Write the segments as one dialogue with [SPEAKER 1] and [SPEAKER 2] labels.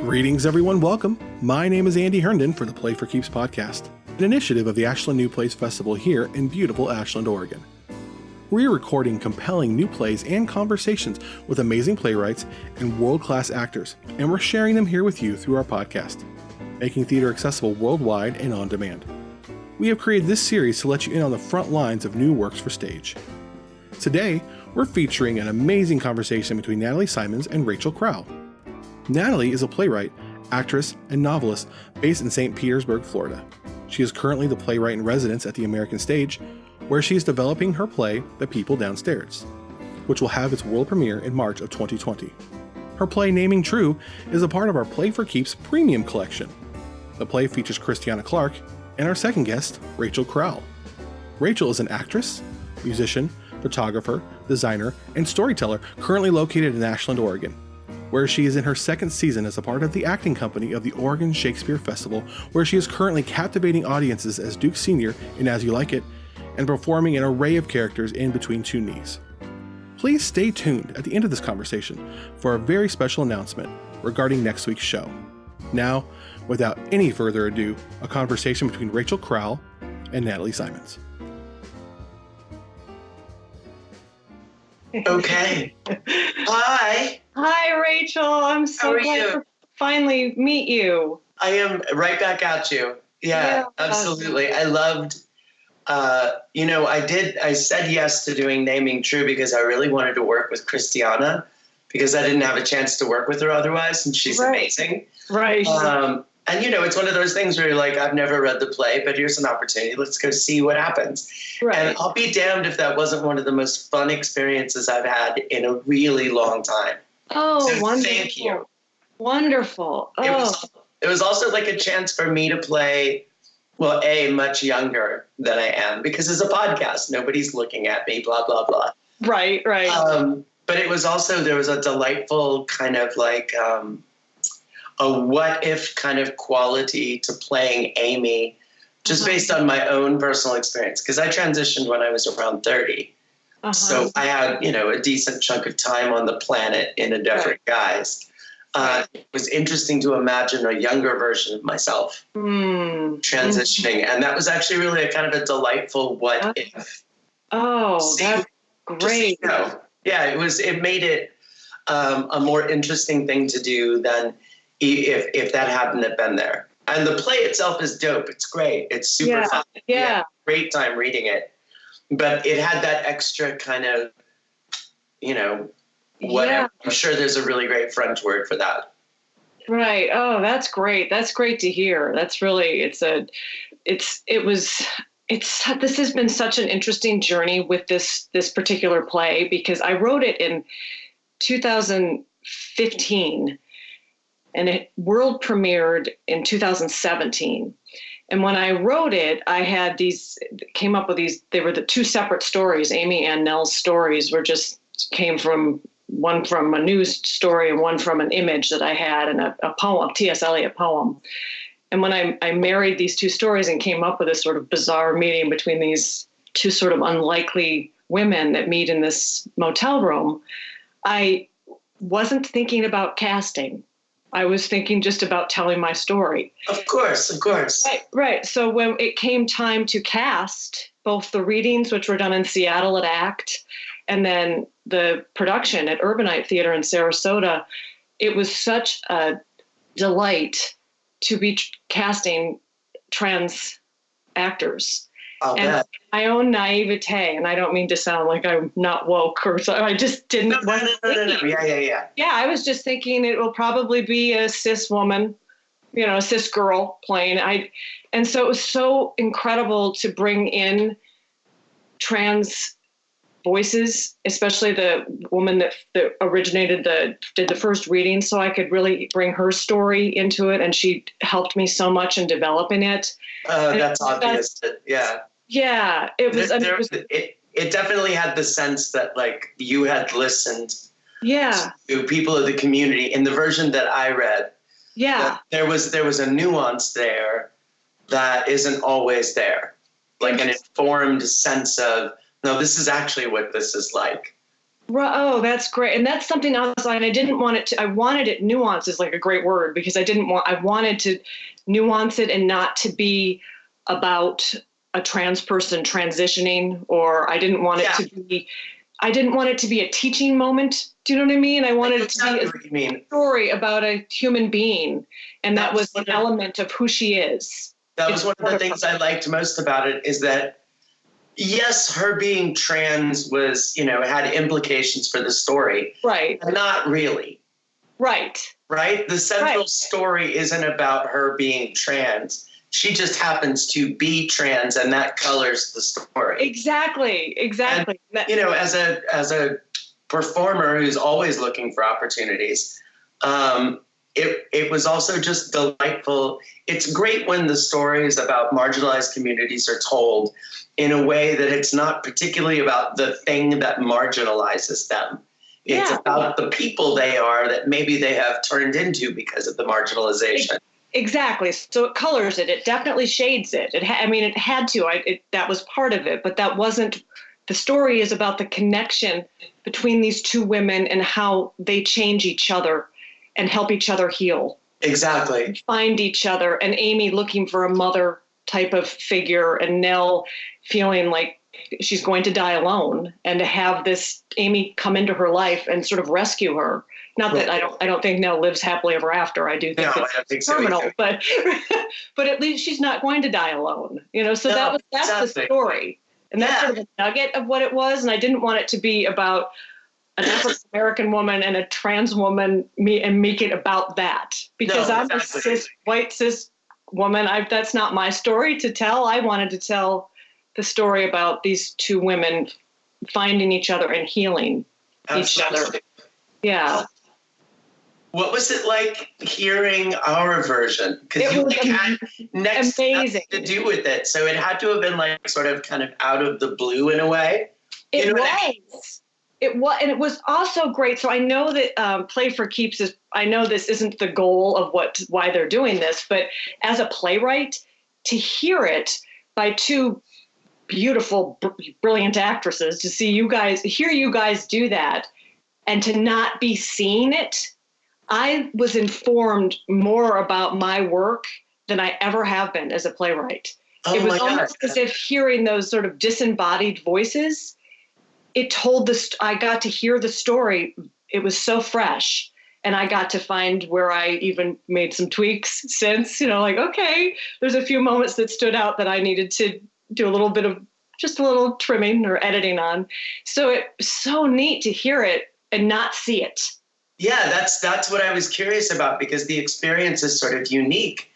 [SPEAKER 1] Greetings, everyone. Welcome. My name is Andy Herndon for the Play4Keeps podcast, an initiative of the Ashland New Plays Festival here in beautiful Ashland, Oregon. We're recording compelling new plays and conversations with amazing playwrights and world-class actors, and we're sharing them here with you through our podcast, making theater accessible worldwide and on demand. We have created this series to let you in on the front lines of new works for stage. Today, we're featuring an amazing conversation between Natalie Symons and Rachel Crowl. Natalie is a playwright, actress, and novelist based in St. Petersburg, Florida. She is currently the playwright in residence at the American Stage, where she is developing her play, The People Downstairs, which will have its world premiere in March of 2020. Her play, Naming True, is a part of our Play4Keeps premium collection. The play features Christiana Clark and our second guest, Rachel Crowl. Rachel is an actress, musician, photographer, designer, and storyteller currently located in Ashland, Oregon, where she is in her second season as a part of the acting company of the Oregon Shakespeare Festival, where she is currently captivating audiences as Duke Sr. in As You Like It, and performing an array of characters in Between Two Knees. Please stay tuned at the end of this conversation for a very special announcement regarding next week's show. Now, without any further ado, a conversation between Rachel Crowl and Natalie Symons.
[SPEAKER 2] Okay. Hi.
[SPEAKER 3] Hi, Rachel. I'm so glad to finally meet you.
[SPEAKER 2] I am right back at you. Yeah, absolutely. I loved, I said yes to doing Naming True because I really wanted to work with Christiana because I didn't have a chance to work with her otherwise, and she's amazing.
[SPEAKER 3] Right.
[SPEAKER 2] And, it's one of those things where you're like, I've never read the play, but here's an opportunity. Let's go see what happens.
[SPEAKER 3] Right.
[SPEAKER 2] And I'll be damned if that wasn't one of the most fun experiences I've had in a really long time.
[SPEAKER 3] Oh,
[SPEAKER 2] so
[SPEAKER 3] wonderful.
[SPEAKER 2] Thank you.
[SPEAKER 3] Wonderful. Oh.
[SPEAKER 2] It was also like a chance for me to play, well, much younger than I am, because it's a podcast. Nobody's looking at me, blah, blah, blah.
[SPEAKER 3] Right.
[SPEAKER 2] But it was also, there was a delightful kind of like a what if kind of quality to playing Amy, just based on my own personal experience. Because I transitioned when I was around 30. So I had, a decent chunk of time on the planet in a different guise. It was interesting to imagine a younger version of myself transitioning. And that was actually really a kind of a delightful what if.
[SPEAKER 3] Oh, that's great.
[SPEAKER 2] It made it a more interesting thing to do than if that hadn't have been there. And the play itself is dope. It's great. It's super fun.
[SPEAKER 3] Yeah.
[SPEAKER 2] Great time reading it. But it had that extra kind of, whatever. I'm sure there's a really great French word for that.
[SPEAKER 3] Right. Oh, that's great. That's great to hear. That's really, this has been such an interesting journey with this particular play, because I wrote it in 2015 and it world premiered in 2017. And when I wrote it, I had came up with these, they were the two separate stories. Amy and Nell's stories came from one from a news story and one from an image that I had and a poem, T.S. Eliot poem. And when I married these two stories and came up with this sort of bizarre meeting between these two sort of unlikely women that meet in this motel room, I wasn't thinking about casting. I was thinking just about telling my story.
[SPEAKER 2] Of course.
[SPEAKER 3] Right. So when it came time to cast both the readings, which were done in Seattle at ACT, and then the production at Urbanite Theater in Sarasota, it was such a delight to be casting trans actors. And my own naivete, and I don't mean to sound like I'm not woke or so, I just didn't.
[SPEAKER 2] No. Yeah.
[SPEAKER 3] Yeah, I was just thinking it will probably be a cis woman, a cis girl playing. And so it was so incredible to bring in trans voices, especially the woman that did the first reading, so I could really bring her story into it, and she helped me so much in developing it.
[SPEAKER 2] That's obvious.
[SPEAKER 3] Yeah, it was.
[SPEAKER 2] It definitely had the sense that like you had listened.
[SPEAKER 3] Yeah.
[SPEAKER 2] To people of the community in the version that I read.
[SPEAKER 3] Yeah.
[SPEAKER 2] There was a nuance there that isn't always there, like an informed sense of, no, this is actually what this is like.
[SPEAKER 3] Oh, that's great. And that's something else. And I didn't want it to, I wanted it, nuance is like a great word, because I wanted to nuance it and not to be about a trans person transitioning, or I didn't want it to be a teaching moment. Do you know what I mean? I wanted it to be a story about a human being. And that was an element of who she is.
[SPEAKER 2] That was one of the things I liked most about it, is that yes, her being trans was, had implications for the story.
[SPEAKER 3] Right.
[SPEAKER 2] But not really.
[SPEAKER 3] Right.
[SPEAKER 2] Right? The central story isn't about her being trans. She just happens to be trans, and that colors the story.
[SPEAKER 3] Exactly.
[SPEAKER 2] And, as a performer who's always looking for opportunities, it was also just delightful. It's great when the stories about marginalized communities are told in a way that it's not particularly about the thing that marginalizes them. It's about the people they are that maybe they have turned into because of the marginalization.
[SPEAKER 3] Exactly. So it colors it. It definitely shades it. It had to. That was part of it, but that wasn't. The story is about the connection between these two women and how they change each other and help each other heal.
[SPEAKER 2] Exactly.
[SPEAKER 3] Find each other. And Amy looking for a mother type of figure, and Nell feeling like she's going to die alone, and to have this Amy come into her life and sort of rescue her. Not that I don't think Nell lives happily ever after. I do think it's terminal, so but at least she's not going to die alone. That's the story. And that's sort of a nugget of what it was. And I didn't want it to be about an African American woman and a trans woman and make it about that, because I'm a white cis woman. That's not my story to tell. I wanted to tell the story about these two women finding each other and healing each other. Yeah.
[SPEAKER 2] What was it like hearing our version? Because you had nothing to do with it. So it had to have been like sort of kind of out of the blue in a way.
[SPEAKER 3] It was. And it was also great. So I know that Play4Keeps I know this isn't the goal of why they're doing this, but as a playwright, to hear it by two beautiful, brilliant actresses, to hear you guys do that, and to not be seeing it, I was informed more about my work than I ever have been as a playwright. It was almost as if hearing those sort of disembodied voices, I got to hear the story. It was so fresh. And I got to find where I even made some tweaks since, okay, there's a few moments that stood out that I needed to do a little bit of just a little trimming or editing on. So it's so neat to hear it and not see it.
[SPEAKER 2] Yeah, that's what I was curious about, because the experience is sort of unique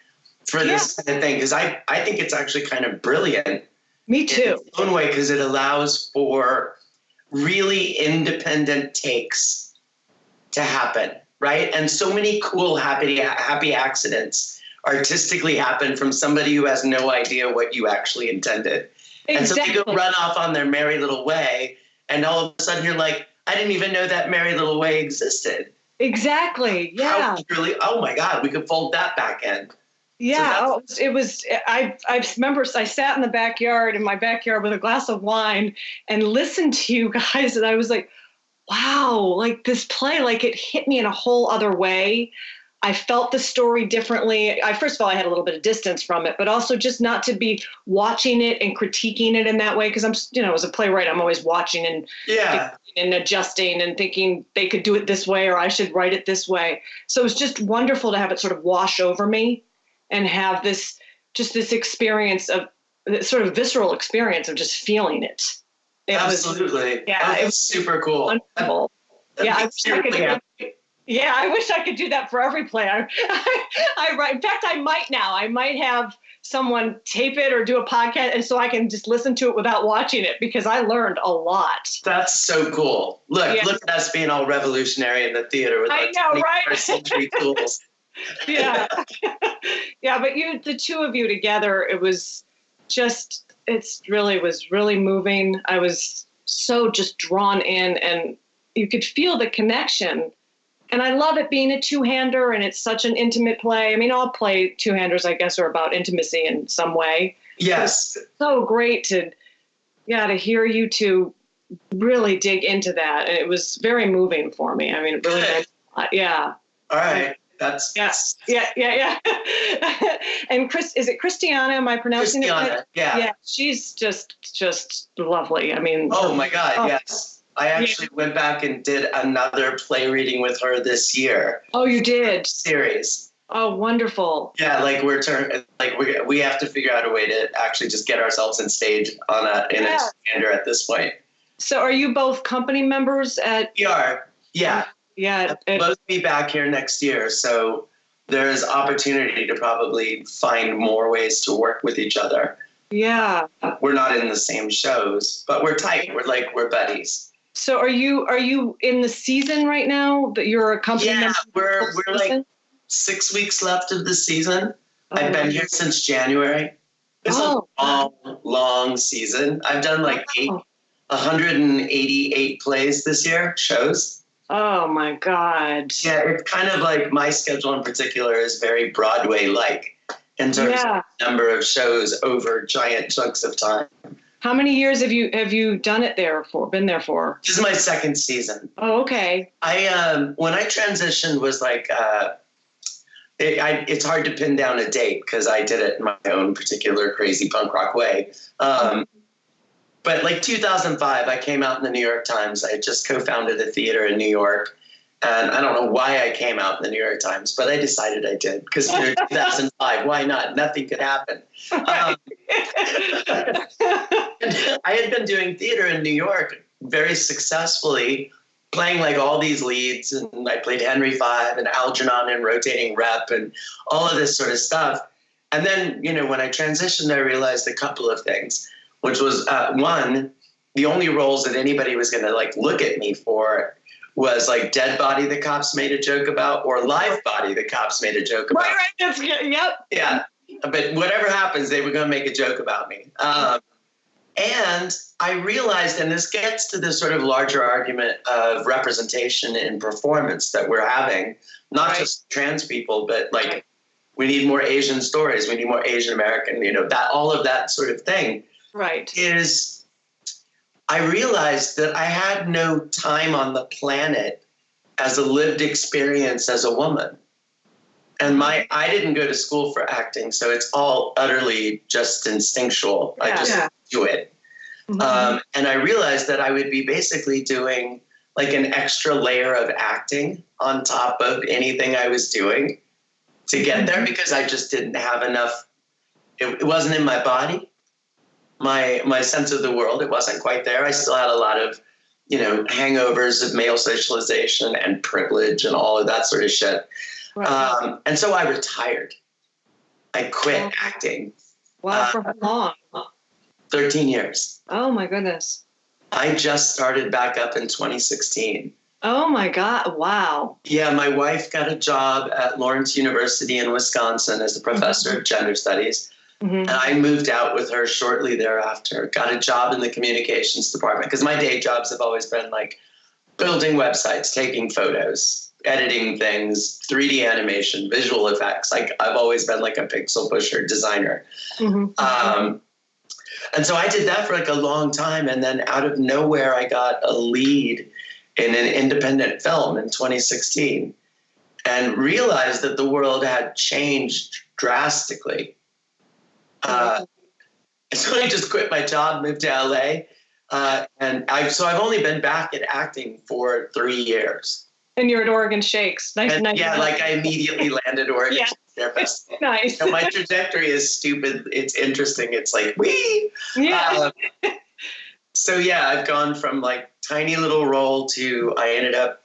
[SPEAKER 2] for this kind of thing. Because I think it's actually kind of brilliant.
[SPEAKER 3] Me too.
[SPEAKER 2] In its own way, because it allows for really independent takes to happen, right? And so many cool, happy accidents artistically happen from somebody who has no idea what you actually intended. Exactly. And so they go run off on their merry little way, and all of a sudden you're like, I didn't even know that merry little way existed.
[SPEAKER 3] Exactly. Yeah.
[SPEAKER 2] Oh my God, we could fold that back in.
[SPEAKER 3] Yeah, so it was. I remember I sat in my backyard with a glass of wine and listened to you guys, and I was like, wow, like this play, like it hit me in a whole other way. I felt the story differently. First of all, I had a little bit of distance from it, but also just not to be watching it and critiquing it in that way. Because I'm, as a playwright, I'm always watching and adjusting and thinking they could do it this way, or I should write it this way. So it was just wonderful to have it sort of wash over me and have this experience of sort of visceral experience of just feeling it.
[SPEAKER 2] Absolutely. It was super cool.
[SPEAKER 3] Wonderful. I wish I could do that for every play. I write. In fact, I might now. I might have someone tape it or do a podcast, and so I can just listen to it without watching it, because I learned a lot.
[SPEAKER 2] That's so cool. Look at us being all revolutionary in the theater with like 21st century tools.
[SPEAKER 3] Yeah. But the two of you together, it was just, was really moving. I was so just drawn in, and you could feel the connection. And I love it being a two-hander, and it's such an intimate play. I mean, all play two-handers, I guess, are about intimacy in some way.
[SPEAKER 2] Yes.
[SPEAKER 3] It's so great to hear you two really dig into that, and it was very moving for me. I mean, it really meant a lot. Yeah.
[SPEAKER 2] All right. That's
[SPEAKER 3] Yeah. And is it Christiana? Am I pronouncing it right? Yeah. She's just lovely. I mean,
[SPEAKER 2] oh my God, yes. I actually went back and did another play reading with her this year.
[SPEAKER 3] Oh, you did?
[SPEAKER 2] Series.
[SPEAKER 3] Oh, wonderful.
[SPEAKER 2] Yeah, like we have to figure out a way to actually just get ourselves in stage in a standard at this point.
[SPEAKER 3] So are you both company members at?
[SPEAKER 2] We are, yeah.
[SPEAKER 3] Yeah.
[SPEAKER 2] We'll both be back here next year, so there's opportunity to probably find more ways to work with each other.
[SPEAKER 3] Yeah.
[SPEAKER 2] We're not in the same shows, but we're tight. We're buddies.
[SPEAKER 3] So are you in the season right now that you're a company member?
[SPEAKER 2] Yeah, we're like 6 weeks left of the season. I've been here since January. It's a long season. I've done like 188 plays this year, shows.
[SPEAKER 3] Oh my God.
[SPEAKER 2] Yeah, it's kind of like my schedule in particular is very Broadway-like in terms of number of shows over giant chunks of time.
[SPEAKER 3] How many years have you done it been there for?
[SPEAKER 2] This is my second season.
[SPEAKER 3] Oh, okay.
[SPEAKER 2] When I transitioned was like, it's hard to pin down a date because I did it in my own particular crazy punk rock way. But like 2005, I came out in the New York Times. I had just co-founded a theater in New York. And I don't know why I came out in the New York Times, but I decided I did because 2005, why not? Nothing could happen. I had been doing theater in New York very successfully, playing like all these leads. And I played Henry V and Algernon and Rotating Rep and all of this sort of stuff. And then, when I transitioned, I realized a couple of things, which was one, the only roles that anybody was going to like look at me for was like Dead Body the Cops made a joke about or Live Body the Cops made a joke about.
[SPEAKER 3] Right, that's good. Yep.
[SPEAKER 2] Yeah, but whatever happens, they were going to make a joke about me. And I realized, and this gets to this sort of larger argument of representation in performance that we're having, not just trans people, but like we need more Asian stories, we need more Asian American, that all of that sort of thing.
[SPEAKER 3] Right.
[SPEAKER 2] Is I realized that I had no time on the planet as a lived experience as a woman. And I didn't go to school for acting, so it's all utterly just instinctual. I just do it. Mm-hmm. And I realized that I would be basically doing like an extra layer of acting on top of anything I was doing to get there because I just didn't have enough. It wasn't in my body. My sense of the world, it wasn't quite there. I still had a lot of, hangovers of male socialization and privilege and all of that sort of shit. Right. And so I retired. I quit acting.
[SPEAKER 3] Wow, for how long?
[SPEAKER 2] 13 years.
[SPEAKER 3] Oh my goodness.
[SPEAKER 2] I just started back up in 2016.
[SPEAKER 3] Oh my God, wow.
[SPEAKER 2] Yeah, my wife got a job at Lawrence University in Wisconsin as a professor of gender studies. Mm-hmm. And I moved out with her shortly thereafter, got a job in the communications department because my day jobs have always been like building websites, taking photos, editing things, 3D animation, visual effects. Like I've always been like a pixel pusher designer. Mm-hmm. And so I did that for like a long time. And then out of nowhere, I got a lead in an independent film in 2016 and realized that the world had changed drastically. So I just quit my job, moved to LA, and I've only been back at acting for 3 years.
[SPEAKER 3] And you're at Oregon Shakes. Nice.
[SPEAKER 2] Yeah, like I immediately landed Oregon Shakespeare Festival.
[SPEAKER 3] Nice.
[SPEAKER 2] My trajectory is stupid. It's interesting. It's like, wee!
[SPEAKER 3] Yeah.
[SPEAKER 2] So yeah, I've gone from like tiny little role to I ended up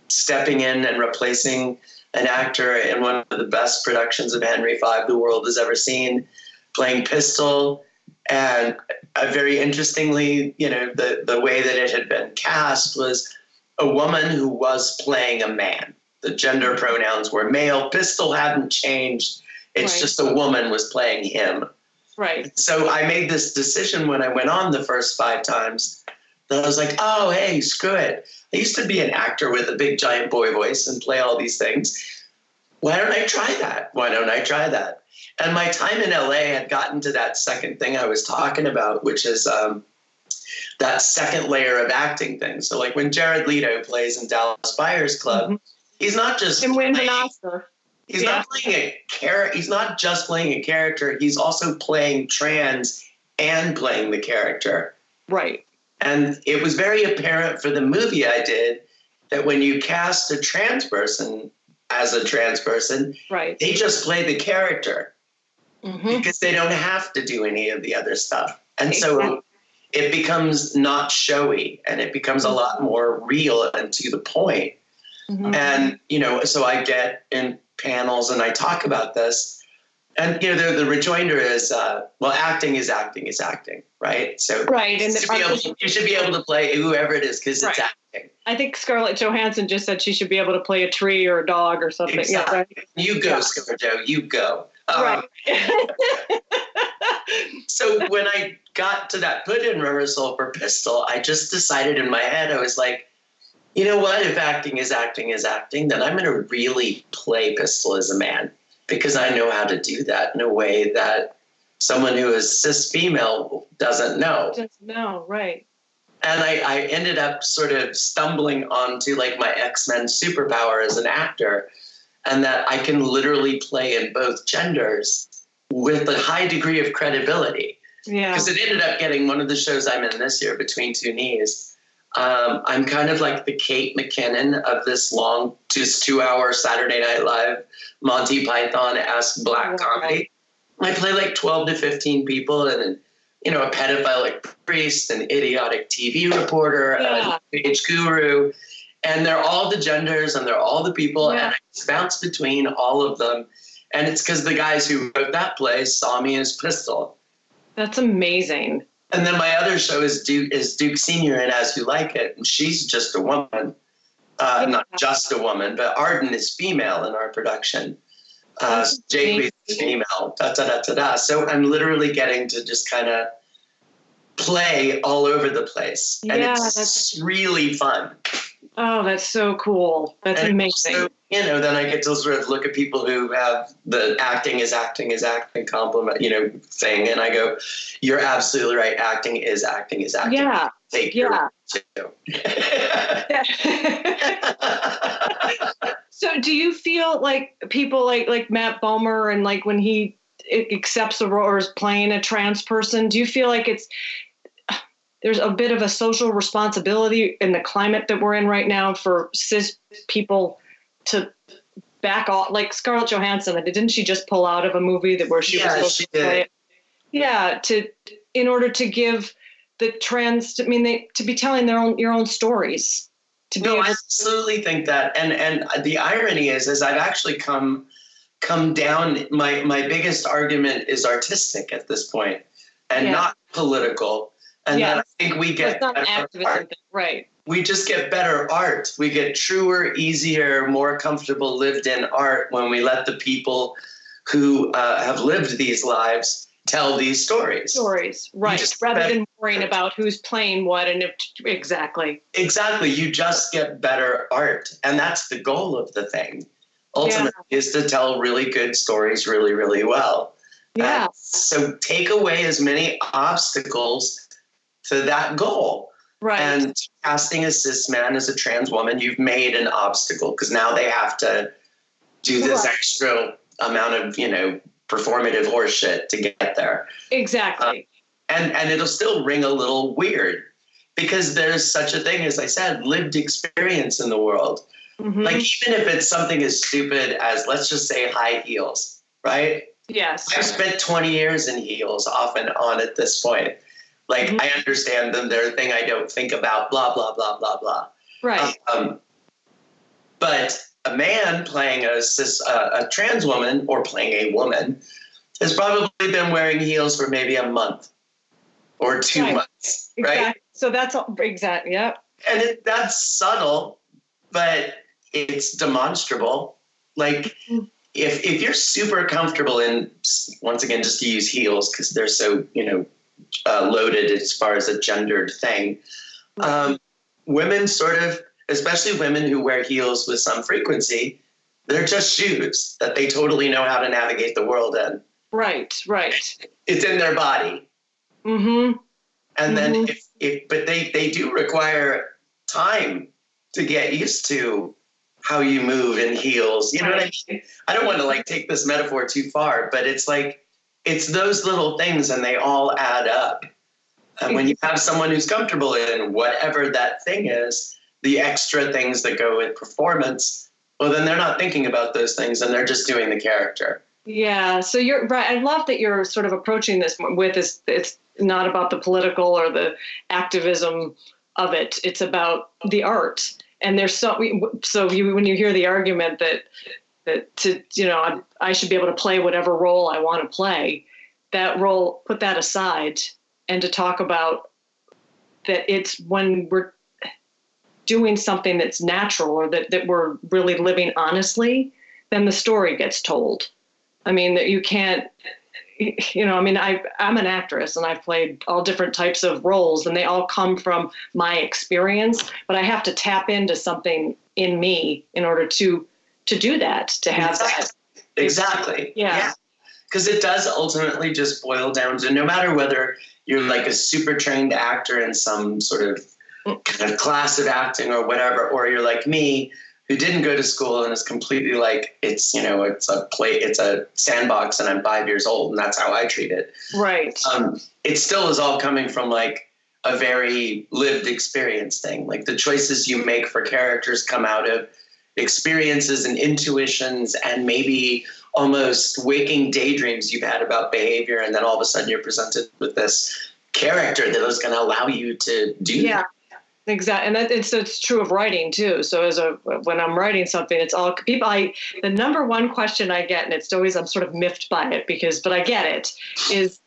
[SPEAKER 2] stepping in and replacing an actor in one of the best productions of Henry V the world has ever seen, playing Pistol. And very interestingly, the way that it had been cast was a woman who was playing a man. The gender pronouns were male. Pistol hadn't changed. It's just a woman was playing him.
[SPEAKER 3] Right.
[SPEAKER 2] So I made this decision when I went on the first 5 times that I was like, oh, hey, screw it. I used to be an actor with a big giant boy voice and play all these things. Why don't I try that? And my time in LA had gotten to that second thing I was talking about, which is that second layer of acting thing. So like when Jared Leto plays in Dallas Buyers Club, he's not just
[SPEAKER 3] and wins an Oscar.
[SPEAKER 2] He's not playing a character. He's not just playing a character. He's also playing trans and playing the character.
[SPEAKER 3] Right.
[SPEAKER 2] And it was very apparent for the movie I did that when you cast a trans person as a trans person,
[SPEAKER 3] right,
[SPEAKER 2] they just play the character because they don't have to do any of the other stuff. And so it becomes not showy and it becomes a lot more real and to the point. And, you know, so I get in panels and I talk about this. And, you know, the rejoinder is, well, acting is acting is acting, right? So
[SPEAKER 3] right. And
[SPEAKER 2] you should be able to play whoever it is because it's acting.
[SPEAKER 3] I think Scarlett Johansson just said she should be able to play a tree or a dog or something.
[SPEAKER 2] Exactly.
[SPEAKER 3] Yeah, right?
[SPEAKER 2] You go, ScarJo, you go.
[SPEAKER 3] Right.
[SPEAKER 2] So when I got to that put-in rehearsal for Pistol, I just decided in my head, I was like, you know what? If acting is acting is acting, then I'm going to really play Pistol as a man because I know how to do that in a way that someone who is cis female doesn't know.
[SPEAKER 3] Doesn't know, right.
[SPEAKER 2] And I ended up sort of stumbling onto like my X-Men superpower as an actor and that I can literally play in both genders with a high degree of credibility. Yeah. Because it ended up getting one of the shows I'm in this year, Between Two Knees. I'm kind of like the Kate McKinnon of this long, just 2-hour Saturday Night Live, Monty Python-esque black comedy. I play like 12 to 15 people and, you know, a pedophilic priest, an idiotic TV reporter, a page guru, and they're all the genders and they're all the people, and I just bounce between all of them. And it's because the guys who wrote that play saw me as Pistol.
[SPEAKER 3] That's amazing.
[SPEAKER 2] And then my other show is Duke Senior in As You Like It, and she's just a woman, not just a woman, but Arden is female in our production. Jake is female. So I'm literally getting to just kind of play all over the place, and it's really fun.
[SPEAKER 3] Oh, that's so cool. That's amazing.
[SPEAKER 2] So, you know, then I get to sort of look at people who have the acting is acting compliment, you know, thing. And I go, you're absolutely right. Acting is acting is acting.
[SPEAKER 3] Yeah.
[SPEAKER 2] Take your too.
[SPEAKER 3] So do you feel like people like Matt Bomer and like when he accepts a role or is playing a trans person, do you feel like there's a bit of a social responsibility in the climate that we're in right now for cis people to back off? Like Scarlett Johansson, didn't she just pull out of a movie where she was supposed to play it? Yeah, in order to give the trans, to be telling your own stories.
[SPEAKER 2] I absolutely think that, and the irony is I've actually come down. My biggest argument is artistic at this point, and not political. And then I think we get better art.
[SPEAKER 3] Right.
[SPEAKER 2] We just get better art. We get truer, easier, more comfortable lived-in art when we let the people who have lived these lives tell these stories.
[SPEAKER 3] Right. Rather than worrying about who's playing what and if exactly.
[SPEAKER 2] Exactly. You just get better art. And that's the goal of the thing. Ultimately is to tell really good stories really, really well.
[SPEAKER 3] Yeah.
[SPEAKER 2] So take away as many obstacles to that goal.
[SPEAKER 3] Right.
[SPEAKER 2] And casting a cis man as a trans woman, you've made an obstacle because now they have to do this extra amount of, you know, performative horseshit to get there.
[SPEAKER 3] Exactly.
[SPEAKER 2] And it'll still ring a little weird because there's such a thing, as I said, lived experience in the world. Mm-hmm. Like even if it's something as stupid as, let's just say, high heels, right?
[SPEAKER 3] Yes.
[SPEAKER 2] I've spent 20 years in heels off and on at this point. Like, I understand them. They're a thing I don't think about, blah, blah, blah, blah, blah.
[SPEAKER 3] Right.
[SPEAKER 2] But a man playing a trans woman or playing a woman has probably been wearing heels for maybe a month or 2 months, right?
[SPEAKER 3] Exactly. So that's exactly, yep.
[SPEAKER 2] And that's subtle, but it's demonstrable. Like, if you're super comfortable in, once again, just to use heels because they're so, you know, loaded as far as a gendered thing. Women sort of, especially women who wear heels with some frequency, they're just shoes that they totally know how to navigate the world in.
[SPEAKER 3] Right.
[SPEAKER 2] It's in their body.
[SPEAKER 3] Mm-hmm.
[SPEAKER 2] And then but they do require time to get used to how you move in heels. You know what I mean? I don't want to like take this metaphor too far, but it's like, it's those little things and they all add up. And when you have someone who's comfortable in whatever that thing is, the extra things that go with performance, well, then they're not thinking about those things and they're just doing the character.
[SPEAKER 3] Yeah. So you're right. I love that you're sort of approaching this with this. It's not about the political or the activism of it. It's about the art. And there's when you hear the argument that I should be able to play whatever role I want to play, that role, put that aside, and to talk about that it's when we're doing something that's natural or that we're really living honestly, then the story gets told. I mean, that you can't, I'm an actress and I've played all different types of roles and they all come from my experience, but I have to tap into something in me in order to do that, to have that.
[SPEAKER 2] Exactly.
[SPEAKER 3] Yeah.
[SPEAKER 2] Because it does ultimately just boil down to, no matter whether you're like a super trained actor in some sort of kind of class of acting or whatever, or you're like me, who didn't go to school and is completely like, it's a sandbox and I'm 5 years old and that's how I treat it.
[SPEAKER 3] Right.
[SPEAKER 2] It still is all coming from like a very lived experience thing. Like the choices you make for characters come out of experiences and intuitions and maybe almost waking daydreams you've had about behavior. And then all of a sudden you're presented with this character that is going to allow you to do that.
[SPEAKER 3] Exactly. And it's true of writing too. So when I'm writing something, it's all people, the number one question I get, and it's always, I'm sort of miffed by it but I get it, is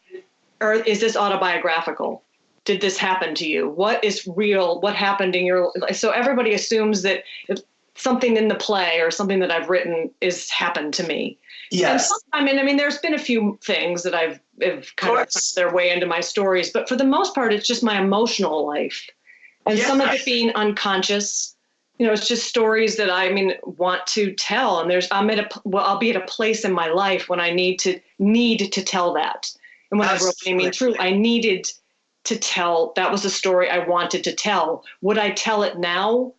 [SPEAKER 3] this autobiographical? Did this happen to you? What is real? What happened in your life? So everybody assumes that something in the play or something that I've written is happened to me.
[SPEAKER 2] Yes.
[SPEAKER 3] And there's been a few things that I've kind of found their way into my stories, but for the most part, it's just my emotional life. And some of it being unconscious, it's just stories that want to tell. And I'll be at a place in my life when I need to tell that. And when I wrote Amy and True, I needed to tell, that was a story I wanted to tell. Would I tell it now?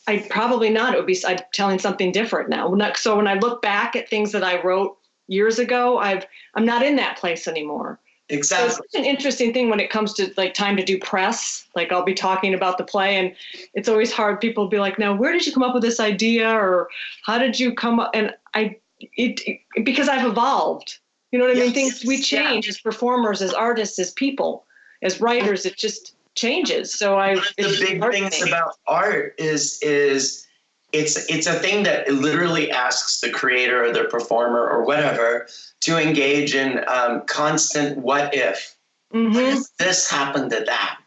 [SPEAKER 3] I probably not. I'm telling something different now. So when I look back at things that I wrote years ago, I'm not in that place anymore.
[SPEAKER 2] Exactly.
[SPEAKER 3] So it's an interesting thing when it comes to like time to do press. Like I'll be talking about the play and it's always hard. People will be like, now, where did you come up with this idea? Or how did you come up? And because I've evolved, you know what I mean? Things we change as performers, as artists, as people, as writers, it just changes. So
[SPEAKER 2] one of the big things about art is it's a thing that literally asks the creator or the performer or whatever to engage in constant what if.
[SPEAKER 3] Mm-hmm.
[SPEAKER 2] What if this happened to that?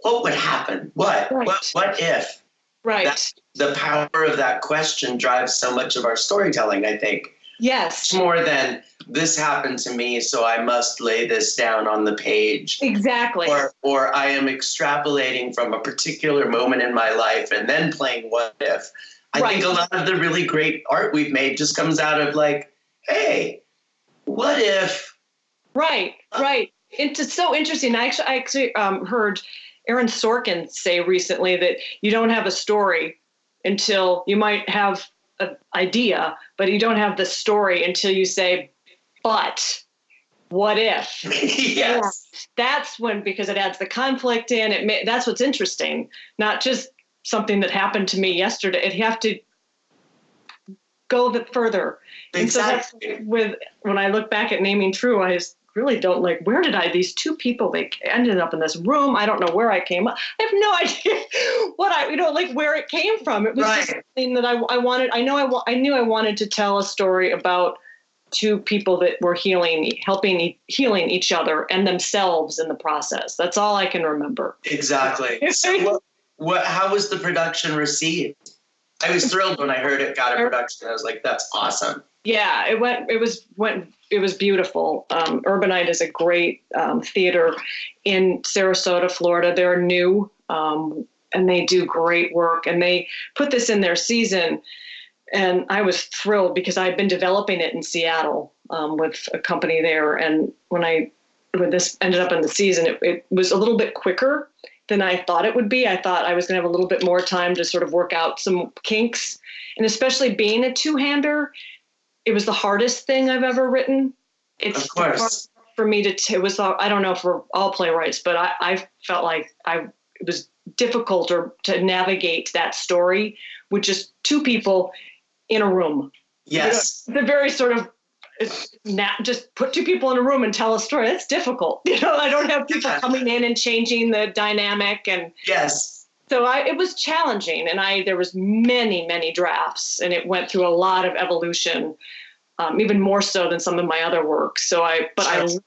[SPEAKER 2] What would happen? What?
[SPEAKER 3] Right.
[SPEAKER 2] What if?
[SPEAKER 3] Right.
[SPEAKER 2] The power of that question drives so much of our storytelling, I think.
[SPEAKER 3] Yes.
[SPEAKER 2] More than this happened to me, so I must lay this down on the page.
[SPEAKER 3] Exactly.
[SPEAKER 2] Or I am extrapolating from a particular moment in my life and then playing what if. I think a lot of the really great art we've made just comes out of like, hey, what if?
[SPEAKER 3] Right. It's so interesting. I actually heard Aaron Sorkin say recently that you don't have a story until you might have an idea, but you don't have the story until you say, but what if?
[SPEAKER 2] Yes.
[SPEAKER 3] That's when, because it adds the conflict in, that's what's interesting, not just something that happened to me yesterday. It have to go a bit further.
[SPEAKER 2] Exactly.
[SPEAKER 3] And so that's when I look back at Naming True, I just really don't where did these two people, they ended up in this room. I don't know where I came up. I have no idea where it came from. It was just something that I wanted. I knew I wanted to tell a story about two people that were healing each other and themselves in the process. That's all I can remember.
[SPEAKER 2] Exactly. So how was the production received? I was thrilled when I heard it got a production. I was like, that's awesome.
[SPEAKER 3] Yeah, it was beautiful. Urbanite is a great theater in Sarasota, Florida. They're new and they do great work, and they put this in their season. And I was thrilled because I'd been developing it in Seattle with a company there. And when this ended up in the season, it was a little bit quicker than I thought it would be. I thought I was going to have a little bit more time to sort of work out some kinks. And especially being a two-hander, it was the hardest thing I've ever written. It's
[SPEAKER 2] of course
[SPEAKER 3] for me to, it was, I don't know for all playwrights, but I felt like it was difficult to navigate that story with just two people in a room.
[SPEAKER 2] Yes.
[SPEAKER 3] The very sort of, just put two people in a room and tell a story. That's difficult. I don't have people coming in and changing the dynamic. And
[SPEAKER 2] yes.
[SPEAKER 3] So it was challenging, and there was many drafts, and it went through a lot of evolution, even more so than some of my other work. I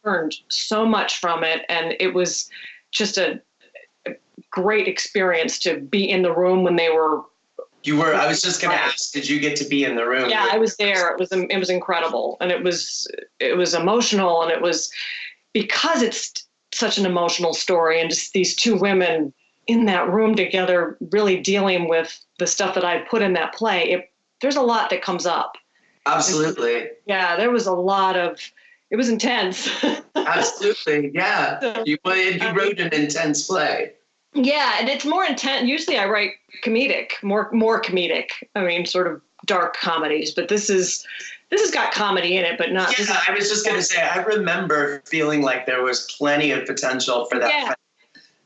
[SPEAKER 3] learned so much from it, and it was just a great experience to be in the room when they were.
[SPEAKER 2] You were. I was just going to ask, did you get to be in the room?
[SPEAKER 3] Yeah, I was there. It was incredible, and it was emotional, and it was because it's such an emotional story, and just these two women in that room together, really dealing with the stuff that I put in that play. There's a lot that comes up.
[SPEAKER 2] Absolutely.
[SPEAKER 3] Yeah, there was a lot of. It was intense.
[SPEAKER 2] Absolutely, yeah.
[SPEAKER 3] So,
[SPEAKER 2] you wrote an intense play.
[SPEAKER 3] Yeah, and it's more intense. Usually I write comedic, more comedic. I mean, sort of dark comedies, but this has got comedy in it, but not.
[SPEAKER 2] Yeah, I was just going to say, I remember feeling like there was plenty of potential for that kind of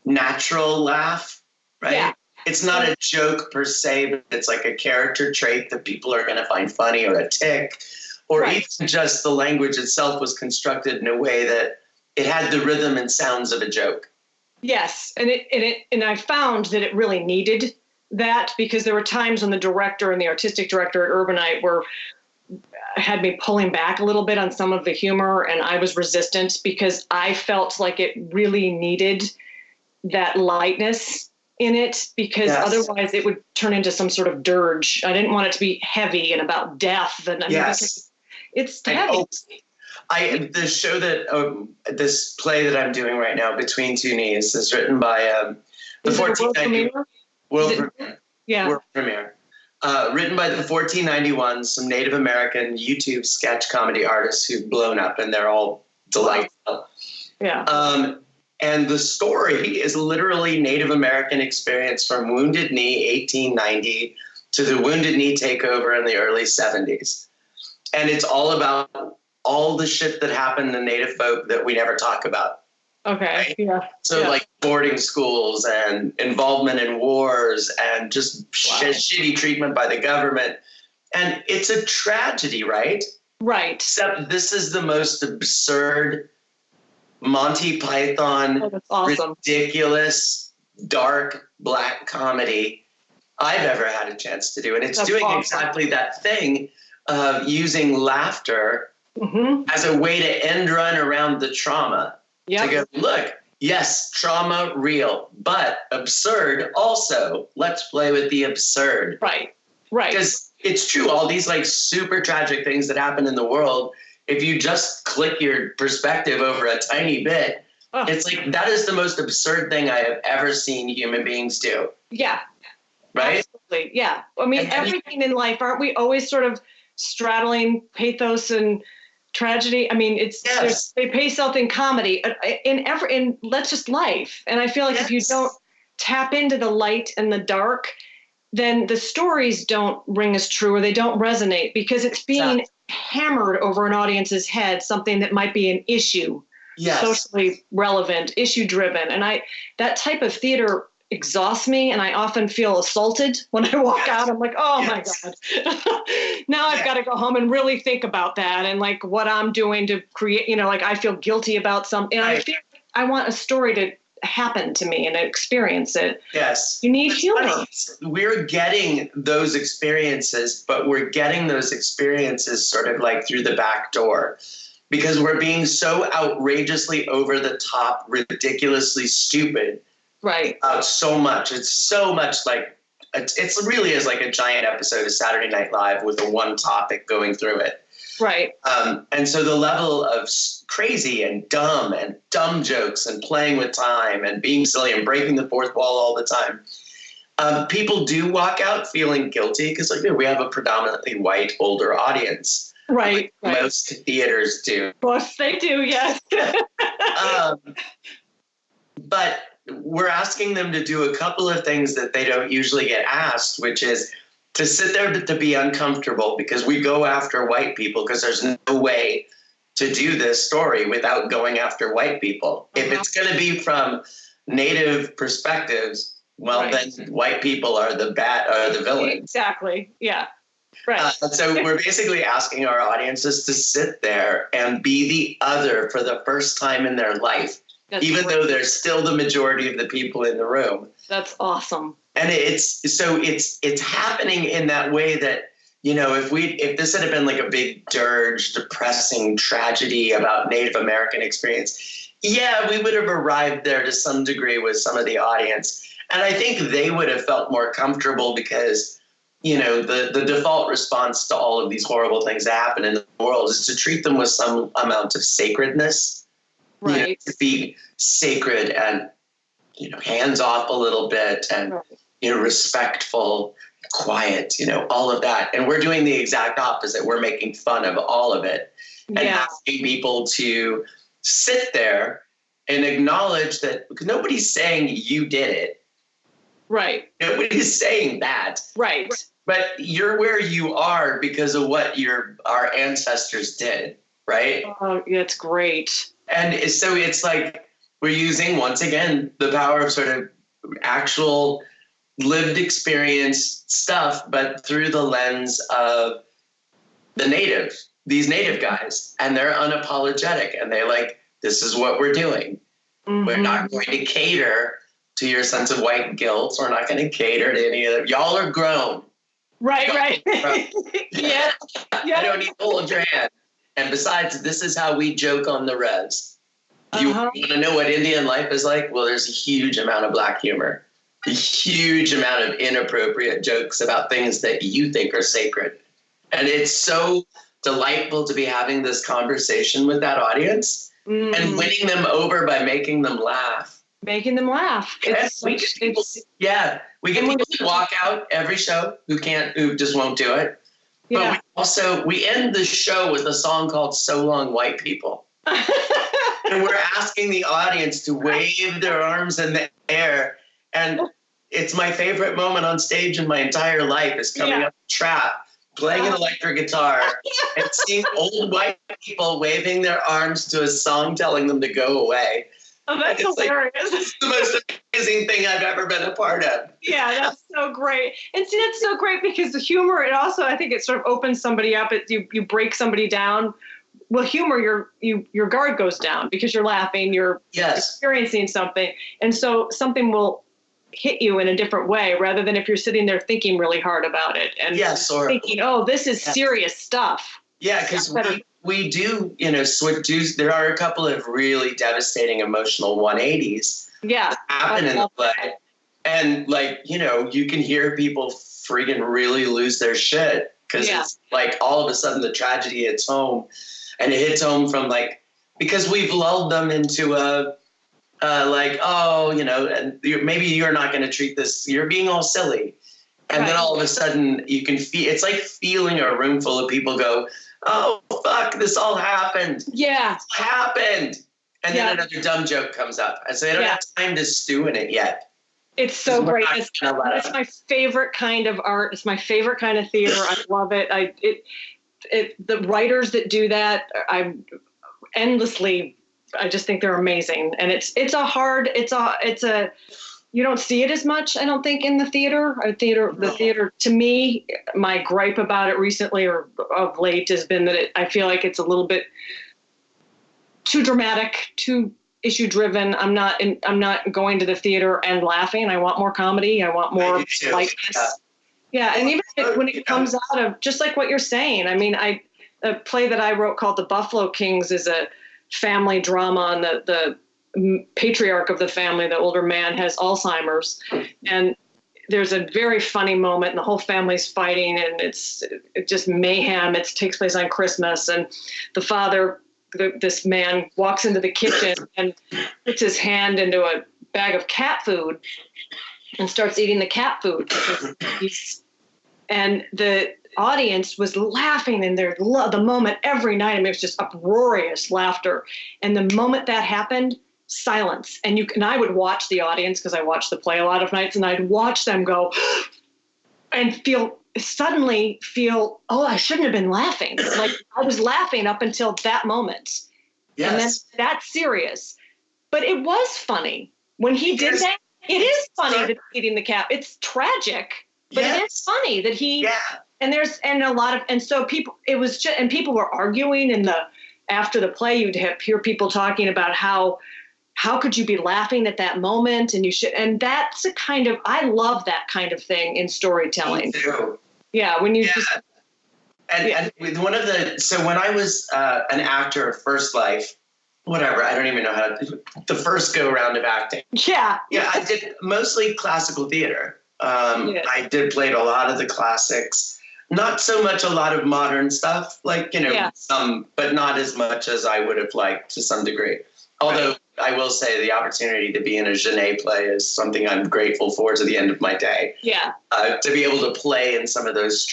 [SPEAKER 2] natural laugh, right? Yeah. It's not a joke per se, but it's like a character trait that people are going to find funny, or a tick, or even just the language itself was constructed in a way that it had the rhythm and sounds of a joke. Yes,
[SPEAKER 3] and I found that it really needed that, because there were times when the director and the artistic director at Urbanite had me pulling back a little bit on some of the humor, and I was resistant because I felt like it really needed that lightness in it, because otherwise it would turn into some sort of dirge. I didn't want it to be heavy and about death, and it's heavy.
[SPEAKER 2] The show that this play that I'm doing right now, Between Two Knees, is written by the 1490 world premiere. Written by the 1491, some Native American YouTube sketch comedy artists who've blown up, and they're all delightful.
[SPEAKER 3] Yeah.
[SPEAKER 2] And the story is literally Native American experience from Wounded Knee 1890 to the Wounded Knee takeover in the early 70s. And it's all about all the shit that happened to Native folk that we never talk about.
[SPEAKER 3] Okay.
[SPEAKER 2] Right?
[SPEAKER 3] Yeah.
[SPEAKER 2] So like boarding schools and involvement in wars and just shitty treatment by the government. And it's a tragedy, right?
[SPEAKER 3] Right.
[SPEAKER 2] Except this is the most absurd Monty Python, ridiculous, dark, black comedy I've ever had a chance to do. And it's doing exactly that thing of using laughter as a way to end run around the trauma. To go, look, yes, trauma real, but absurd also. Let's play with the absurd.
[SPEAKER 3] Right.
[SPEAKER 2] Because it's true, all these like super tragic things that happen in the world, if you just click your perspective over a tiny bit, it's like, that is the most absurd thing I have ever seen human beings do. Yeah. Right?
[SPEAKER 3] Absolutely. Yeah. I mean, everything in life, aren't we always sort of straddling pathos and tragedy? I mean, they pace out in comedy in that's just life. And I feel like if you don't tap into the light and the dark, then the stories don't ring as true, or they don't resonate, because it's being hammered over an audience's head, something that might be an issue, socially relevant, issue driven. And that type of theater exhausts me, and I often feel assaulted when I walk out. I'm like, oh my God. Now I've got to go home and really think about that, and like what I'm doing to create, like I feel guilty about something. And I feel I want a story to happen to me and experience it.
[SPEAKER 2] Yes.
[SPEAKER 3] You need humor.
[SPEAKER 2] We're getting those experiences, but we're getting those experiences sort of like through the back door, because we're being so outrageously over the top, ridiculously stupid.
[SPEAKER 3] Right.
[SPEAKER 2] So much. It's so much like, it really is like a giant episode of Saturday Night Live with a one topic going through it.
[SPEAKER 3] Right.
[SPEAKER 2] And so the level of crazy and dumb jokes and playing with time and being silly and breaking the fourth wall all the time. People do walk out feeling guilty, because like we have a predominantly white older audience.
[SPEAKER 3] Right.
[SPEAKER 2] Like most theaters do.
[SPEAKER 3] Of course they do. Yes.
[SPEAKER 2] But we're asking them to do a couple of things that they don't usually get asked, which is to sit there to be uncomfortable, because we go after white people because there's no way to do this story without going after white people. If it's going to be from Native perspectives, well, then white people are the villains.
[SPEAKER 3] Exactly. Yeah. Right.
[SPEAKER 2] So we're basically asking our audiences to sit there and be the other for the first time in their life, even though they're still the majority of the people in the room.
[SPEAKER 3] That's awesome.
[SPEAKER 2] And it's happening in that way that, you know, if this had been like a big dirge, depressing tragedy about Native American experience, yeah, we would have arrived there to some degree with some of the audience. And I think they would have felt more comfortable because, you know, the default response to all of these horrible things that happen in the world is to treat them with some amount of sacredness.
[SPEAKER 3] Right.
[SPEAKER 2] You know, to be sacred and, you know, hands off a little bit and, you know, respectful, quiet, you know, all of that. And we're doing the exact opposite. We're making fun of all of it and asking people to sit there and acknowledge that, because nobody's saying you did it.
[SPEAKER 3] Right.
[SPEAKER 2] Nobody's saying that.
[SPEAKER 3] Right.
[SPEAKER 2] But you're where you are because of what our ancestors did, right?
[SPEAKER 3] Oh, that's great.
[SPEAKER 2] And so it's like we're using, once again, the power of sort of actual lived experience stuff, but through the lens of these native guys. And they're unapologetic. And they're like, this is what we're doing. Mm-hmm. We're not going to cater to your sense of white guilt. We're not going to cater to any of them. Y'all are grown.
[SPEAKER 3] Right. Yeah.
[SPEAKER 2] I don't need to hold your hand. And besides, this is how we joke on the res. You want to know what Indian life is like? Well, there's a huge amount of Black humor, a huge amount of inappropriate jokes about things that you think are sacred. And it's so delightful to be having this conversation with that audience and winning them over by making them laugh.
[SPEAKER 3] Making them laugh.
[SPEAKER 2] We get people to walk out every show who just won't do it.
[SPEAKER 3] Yeah.
[SPEAKER 2] But we end the show with a song called So Long White People. And we're asking the audience to wave their arms in the air. And it's my favorite moment on stage in my entire life is coming up the trap, playing an electric guitar, and seeing old white people waving their arms to a song telling them to go away.
[SPEAKER 3] Oh, that's hilarious.
[SPEAKER 2] It's the most amazing thing I've ever been a part of.
[SPEAKER 3] Yeah, that's so great. And see, that's so great because the humor, it also, I think it sort of opens somebody up. You break somebody down. Well, humor, your guard goes down because you're laughing, you're experiencing something. And so something will hit you in a different way rather than if you're sitting there thinking really hard about it and thinking, oh, this is serious stuff.
[SPEAKER 2] Yeah, because we do, you know, there are a couple of really devastating emotional 180s that happen in the play. And, like, you know, you can hear people freaking really lose their shit because it's like all of a sudden the tragedy hits home. And it hits home from, like, because we've lulled them into like, oh, you know, and maybe you're not going to treat this, you're being all silly. And then all of a sudden you can feel, it's like feeling a room full of people go, oh, fuck, this all happened.
[SPEAKER 3] Yeah.
[SPEAKER 2] This happened. And then another dumb joke comes up. And so they don't have time to stew in it yet.
[SPEAKER 3] It's so great. It's my favorite kind of art. It's my favorite kind of theater. I love it. The writers that do that, I just think they're amazing. And you don't see it as much, I don't think, in the theater. The theater, to me, my gripe about it recently or of late has been that I feel like it's a little bit too dramatic, too issue driven. I'm not going to the theater and laughing. I want more comedy. I want more lightness. Yeah, and even when it comes out of, just like what you're saying, I mean, a play that I wrote called The Buffalo Kings is a family drama on the patriarch of the family, the older man, has Alzheimer's. And there's a very funny moment, and the whole family's fighting, and it's just mayhem. It takes place on Christmas, and the father, this man, walks into the kitchen and puts his hand into a bag of cat food and starts eating the cat food. And the audience was laughing in the moment every night. I mean, it was just uproarious laughter. And the moment that happened, silence. And I would watch the audience, because I watched the play a lot of nights, and I'd watch them go and suddenly feel, oh, I shouldn't have been laughing. Like I was laughing up until that moment.
[SPEAKER 2] Yes.
[SPEAKER 3] And then that's serious. But it was funny when he did that. It is funny that he's eating the cap. It's tragic, but it is funny that he, so people, it was just, and people were arguing after the play, you'd hear people talking about how could you be laughing at that moment, and that's a kind of, I love that kind of thing in storytelling.
[SPEAKER 2] Me too.
[SPEAKER 3] Yeah, when you
[SPEAKER 2] and with one of so when I was an actor of First Life, whatever, I don't even know the first go round of acting.
[SPEAKER 3] Yeah.
[SPEAKER 2] Yeah, I did mostly classical theater. I played a lot of the classics, not so much a lot of modern stuff, like, some, but not as much as I would have liked to some degree. Although I will say the opportunity to be in a Genet play is something I'm grateful for to the end of my day.
[SPEAKER 3] Yeah.
[SPEAKER 2] To be able to play in some of those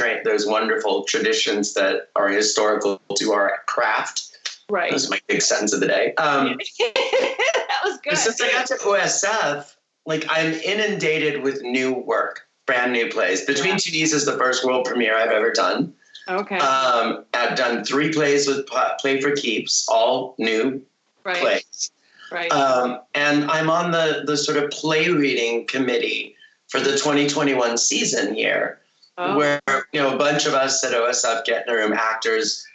[SPEAKER 2] wonderful traditions that are historical to our craft.
[SPEAKER 3] Right.
[SPEAKER 2] That was my big sentence of the day.
[SPEAKER 3] That was good.
[SPEAKER 2] Since I got to OSF, like I'm inundated with new work, brand new plays. Between Two Knees is the first world premiere I've ever done.
[SPEAKER 3] Okay.
[SPEAKER 2] I've done 3 plays with Play4Keeps, all new plays.
[SPEAKER 3] Right.
[SPEAKER 2] And I'm on the sort of play reading committee for the 2021 season here, where a bunch of us at OSF get in the room, actors,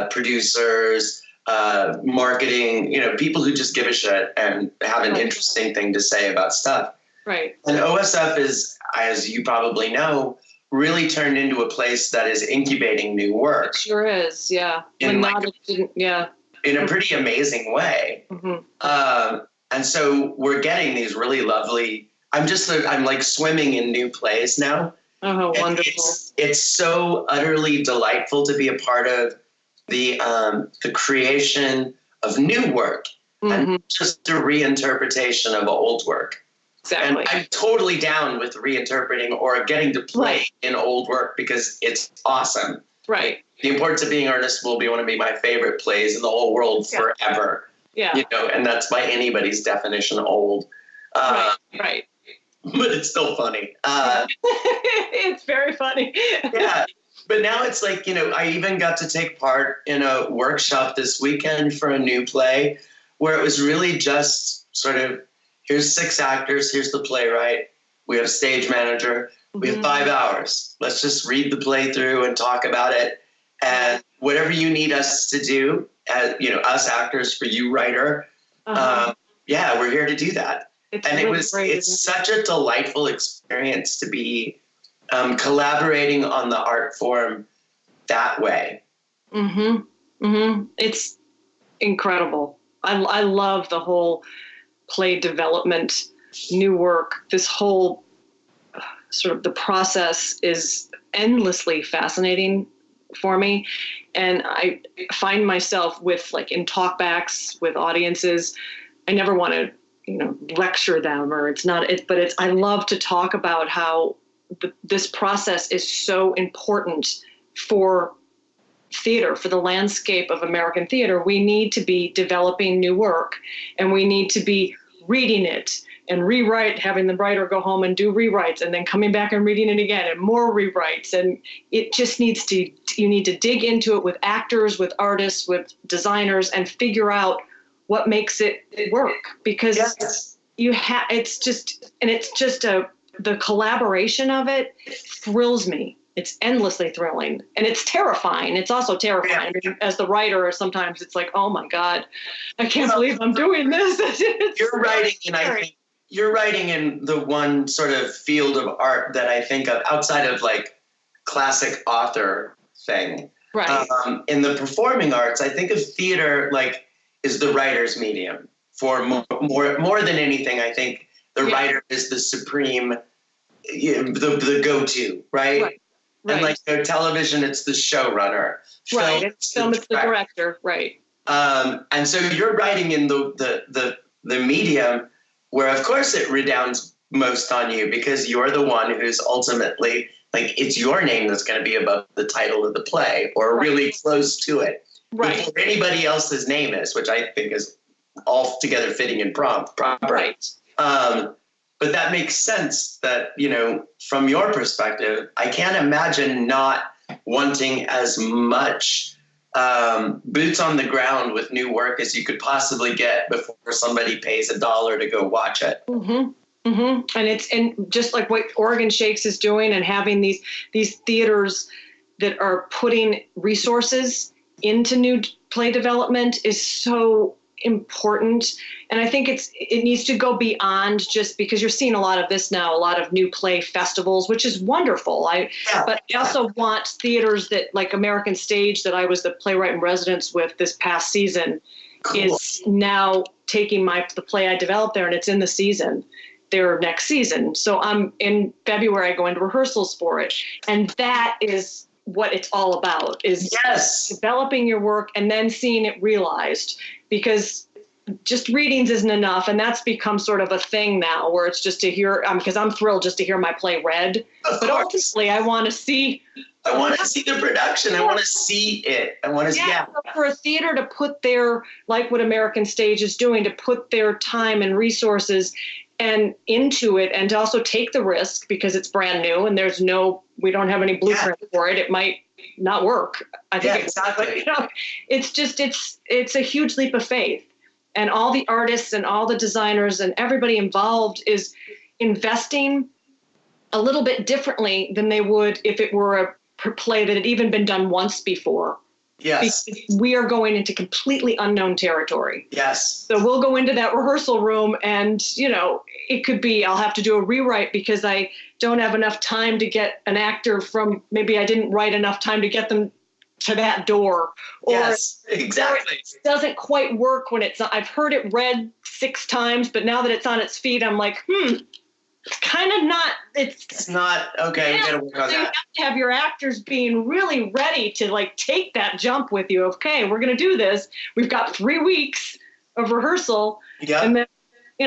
[SPEAKER 2] producers, marketing, people who just give a shit and have an interesting thing to say about stuff.
[SPEAKER 3] Right.
[SPEAKER 2] And OSF is, as you probably know, really turned into a place that is incubating new work.
[SPEAKER 3] It sure is, yeah. In
[SPEAKER 2] a pretty amazing way.
[SPEAKER 3] Mm-hmm.
[SPEAKER 2] And so we're getting these really lovely, I'm like swimming in new plays now.
[SPEAKER 3] Oh, wonderful.
[SPEAKER 2] It's so utterly delightful to be a part of the creation of new work and just a reinterpretation of old work.
[SPEAKER 3] Exactly.
[SPEAKER 2] And I'm totally down with reinterpreting or getting to play in old work because it's awesome.
[SPEAKER 3] Right.
[SPEAKER 2] The Importance of Being Earnest will be one of my favorite plays in the whole world forever.
[SPEAKER 3] Yeah.
[SPEAKER 2] And that's by anybody's definition old.
[SPEAKER 3] Right.
[SPEAKER 2] But it's still funny.
[SPEAKER 3] It's very funny.
[SPEAKER 2] Yeah. But now it's like, I even got to take part in a workshop this weekend for a new play where it was really just sort of, here's 6 actors, here's the playwright, we have a stage manager, we have 5 hours. Let's just read the play through and talk about it. And whatever you need us to do, us actors for you, writer, we're here to do that. It's such a delightful experience to be collaborating on the art form that way.
[SPEAKER 3] It's incredible. I love the whole play development, new work. This whole sort of the process is endlessly fascinating for me. And I find myself with in talkbacks with audiences, I never want to, lecture them I love to talk about how this process is so important for theater, for the landscape of American theater. We need to be developing new work, and we need to be reading it and having the writer go home and do rewrites, and then coming back and reading it again and more rewrites. And it just you need to dig into it with actors, with artists, with designers, and figure out what makes it work, because the collaboration of it thrills me. It's endlessly thrilling, and it's terrifying. It's also terrifying. I mean, as the writer, sometimes it's like, oh my God, I can't believe I'm doing this.
[SPEAKER 2] You're writing, and I think you're writing in the one sort of field of art that I think of outside of classic author thing.
[SPEAKER 3] Right.
[SPEAKER 2] In the performing arts, I think of theater is the writer's medium for more than anything. I think the writer is the supreme, the go-to, right? And television, it's the showrunner.
[SPEAKER 3] Film, it's the director, right?
[SPEAKER 2] And so you're writing in the medium where, of course, it redounds most on you because you're the one who's ultimately it's your name that's going to be above the title of the play or really close to it.
[SPEAKER 3] Right.
[SPEAKER 2] Before anybody else's name is, which I think is altogether fitting and proper.
[SPEAKER 3] Right.
[SPEAKER 2] But that makes sense that, from your perspective, I can't imagine not wanting as much boots on the ground with new work as you could possibly get before somebody pays $1 to go watch it.
[SPEAKER 3] Mm-hmm. Mm-hmm. And just like what Oregon Shakes is doing and having these theaters that are putting resources into new play development is so important. And I think it needs to go beyond just because you're seeing a lot of this now, a lot of new play festivals, which is wonderful. But I also want theaters that, like American Stage, that I was the playwright in residence with this past season, is now taking the play I developed there, and it's in the season, their next season. So I'm in February, I go into rehearsals for it. And that is what it's all about, is developing your work and then seeing it realized, because just readings isn't enough. And that's become sort of a thing now where it's just to hear, because I'm thrilled just to hear my play read. But ultimately I want to see
[SPEAKER 2] the production. I want to see it. I want to
[SPEAKER 3] for a theater to put their, like what American Stage is doing, to put their time and resources and into it, and to also take the risk because it's brand new and we don't have any blueprint for it. It might not work. I think
[SPEAKER 2] exactly.
[SPEAKER 3] It's a huge leap of faith, and all the artists and all the designers and everybody involved is investing a little bit differently than they would if it were a play that had even been done once before.
[SPEAKER 2] Yes.
[SPEAKER 3] Because we are going into completely unknown territory.
[SPEAKER 2] Yes.
[SPEAKER 3] So we'll go into that rehearsal room and, it could be I'll have to do a rewrite because I don't have enough time to get an actor from, maybe I didn't write enough time to get them to that door. Or
[SPEAKER 2] yes, exactly.
[SPEAKER 3] It doesn't quite work when I've heard it read 6 times, but now that it's on its feet, I'm like, it's kind of not,
[SPEAKER 2] it's not, okay, we gotta work on that.
[SPEAKER 3] You have to have your actors being really ready to take that jump with you. Okay, we're going to do this. We've got 3 weeks of rehearsal.
[SPEAKER 2] Yeah.
[SPEAKER 3] And then,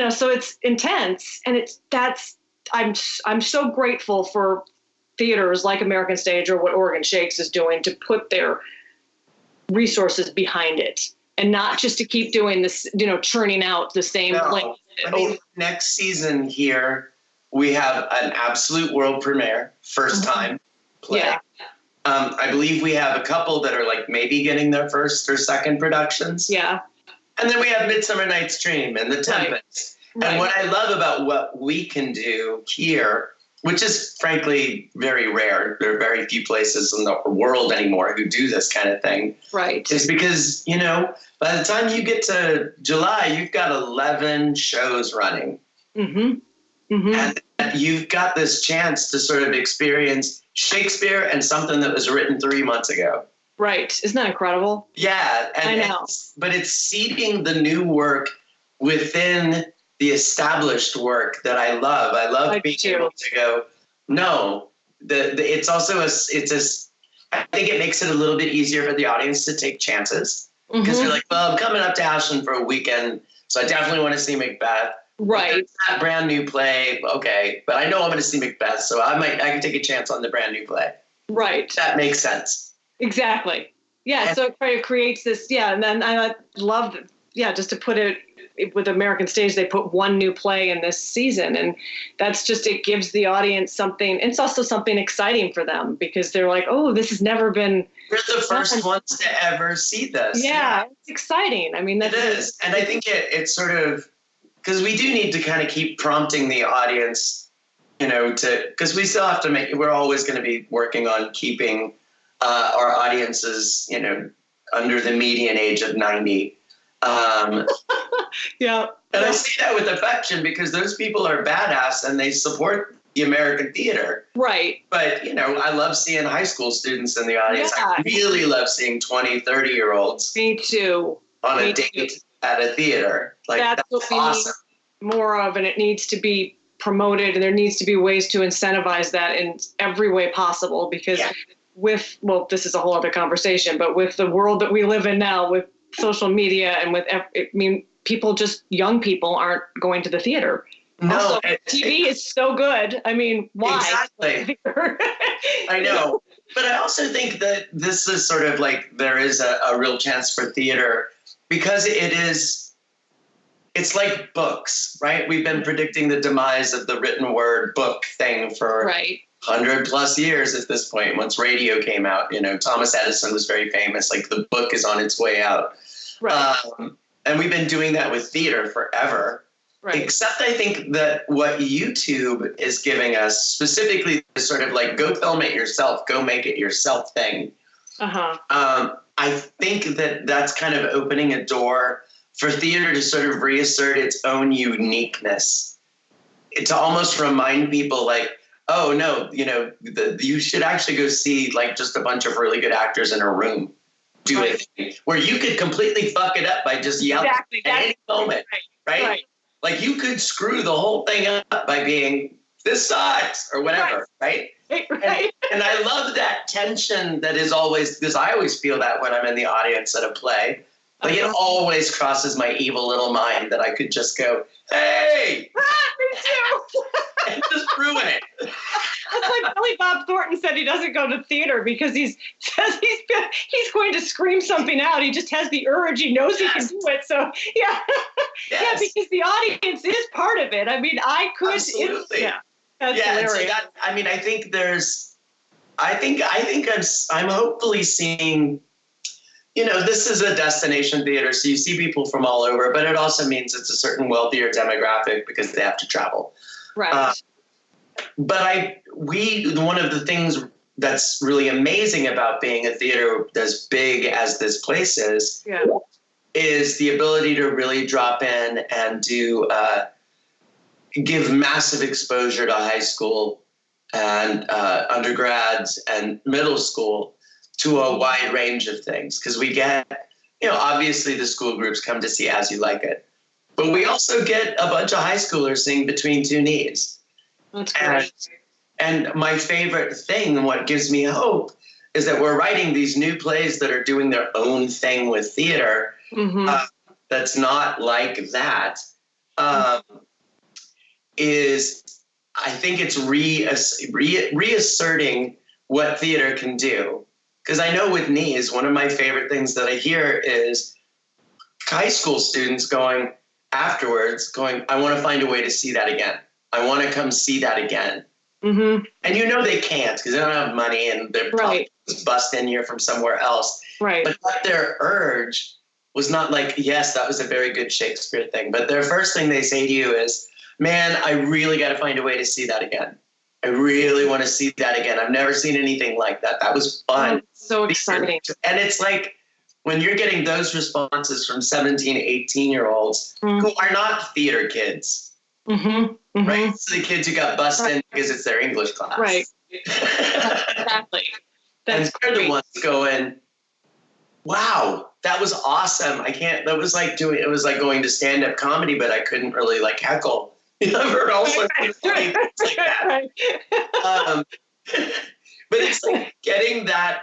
[SPEAKER 3] so it's intense. And I'm so grateful for theaters like American Stage or what Oregon Shakes is doing to put their resources behind it and not just to keep doing this, churning out the same play.
[SPEAKER 2] I mean, next season here, we have an absolute world premiere, first time play.
[SPEAKER 3] Yeah.
[SPEAKER 2] I believe we have a couple that are maybe getting their first or second productions.
[SPEAKER 3] Yeah.
[SPEAKER 2] And then we have Midsummer Night's Dream and The Tempest. Right. And what I love about what we can do here, which is frankly very rare, there are very few places in the world anymore who do this kind of thing.
[SPEAKER 3] Right.
[SPEAKER 2] Is because, by the time you get to July, you've got 11 shows running.
[SPEAKER 3] Mm-hmm. Mm-hmm.
[SPEAKER 2] And you've got this chance to sort of experience Shakespeare and something that was written 3 months ago.
[SPEAKER 3] Right. Isn't that incredible?
[SPEAKER 2] Yeah.
[SPEAKER 3] I know.
[SPEAKER 2] But it's seeding the new work within the established work that I love. I love being able to go, no, it's also I think it makes it a little bit easier for the audience to take chances. Because they're like, well, I'm coming up to Ashland for a weekend, so I definitely want to see Macbeth.
[SPEAKER 3] Right.
[SPEAKER 2] That brand new play, okay, but I know I'm going to see Macbeth, so I can take a chance on the brand new play.
[SPEAKER 3] Right.
[SPEAKER 2] That makes sense.
[SPEAKER 3] Exactly. Yeah. So it creates this. Yeah, and then I love. Just to put it with American Stage, they put 1 new play in this season, and that's just, it gives the audience something. It's also something exciting for them because they're like, oh, this has never been.
[SPEAKER 2] We're the first ones to ever see this.
[SPEAKER 3] Yeah, it's exciting. I mean,
[SPEAKER 2] it is, and I think it's sort of. Because we do need to kind of keep prompting the audience, because we still have to we're always going to be working on keeping our audiences, under the median age of 90.
[SPEAKER 3] Yeah.
[SPEAKER 2] And I say that with affection because those people are badass and they support the American theater.
[SPEAKER 3] Right.
[SPEAKER 2] But, I love seeing high school students in the audience.
[SPEAKER 3] Yeah.
[SPEAKER 2] I really love seeing 20, 30-year-olds.
[SPEAKER 3] Me too.
[SPEAKER 2] On a date at a theater. That's
[SPEAKER 3] what we
[SPEAKER 2] awesome.
[SPEAKER 3] Need more of, and it needs to be promoted, and there needs to be ways to incentivize that in every way possible, because this is a whole other conversation, but with the world that we live in now, with social media and young people aren't going to the theater.
[SPEAKER 2] No.
[SPEAKER 3] Also, TV is so good. I mean, why?
[SPEAKER 2] Exactly. I know. But I also think that this is sort of there is a real chance for theater because it is it's like books, right? We've been predicting the demise of the written word book thing for 100 plus years at this point. Once radio came out, Thomas Edison was very famous. Like the book is on its way out.
[SPEAKER 3] Right.
[SPEAKER 2] And we've been doing that with theater forever. Right. Except I think that what YouTube is giving us, specifically the sort of like go film it yourself, go make it yourself thing. I think that that's kind of opening a door for theater to sort of reassert its own uniqueness. To almost remind people like, oh no, you should actually go see like just a bunch of really good actors in a room do it, where you could completely fuck it up by just yelling at any moment, right? Like you could screw the whole thing up by being, this sucks, or whatever, right? And I love that tension that is always, because I always feel that when I'm in the audience at a play. Like it always crosses my evil little mind that I could just go, hey!
[SPEAKER 3] Me too!
[SPEAKER 2] And just ruin it.
[SPEAKER 3] That's like Billy Bob Thornton said he doesn't go to theater because he says he's going to scream something out. He just has the urge. He knows he can do it. So, yeah. Yeah, because the audience is part of it. I mean, I could.
[SPEAKER 2] Absolutely.
[SPEAKER 3] That's hilarious.
[SPEAKER 2] So I think there's, I'm hopefully seeing, this is a destination theater, so you see people from all over, but it also means it's a certain wealthier demographic because they have to travel.
[SPEAKER 3] Right.
[SPEAKER 2] But one of the things that's really amazing about being a theater as big as this place is the ability to really drop in and give massive exposure to high school and undergrads and middle school to a wide range of things. Because we get, obviously the school groups come to see As You Like It, but we also get a bunch of high schoolers seeing Between Two Knees.
[SPEAKER 3] That's great.
[SPEAKER 2] And my favorite thing, and what gives me hope, is that we're writing these new plays that are doing their own thing with theater. That's not like that. I think it's reasserting what theater can do. Because I know with Knees, one of my favorite things that I hear is high school students going afterwards, I want to find a way to see that again. I want to come see that again. And they can't because they don't have money and they're probably just bust in here from somewhere else.
[SPEAKER 3] Right.
[SPEAKER 2] But their urge was not like, yes, that was a very good Shakespeare thing. But their first thing they say to you is, man, I really got to find a way to see that again. I really want to see that again. I've never seen anything like that. That was fun.
[SPEAKER 3] So exciting. And
[SPEAKER 2] it's like when you're getting those responses from 17, 18-year-olds who are not theater kids, right? So the kids who got bussed in because it's their English class.
[SPEAKER 3] Right. Exactly.
[SPEAKER 2] And they're the ones going, wow, that was awesome. That was like going to stand-up comedy, but I couldn't really like heckle. I've heard all sorts of funny things like that. But it's like getting that,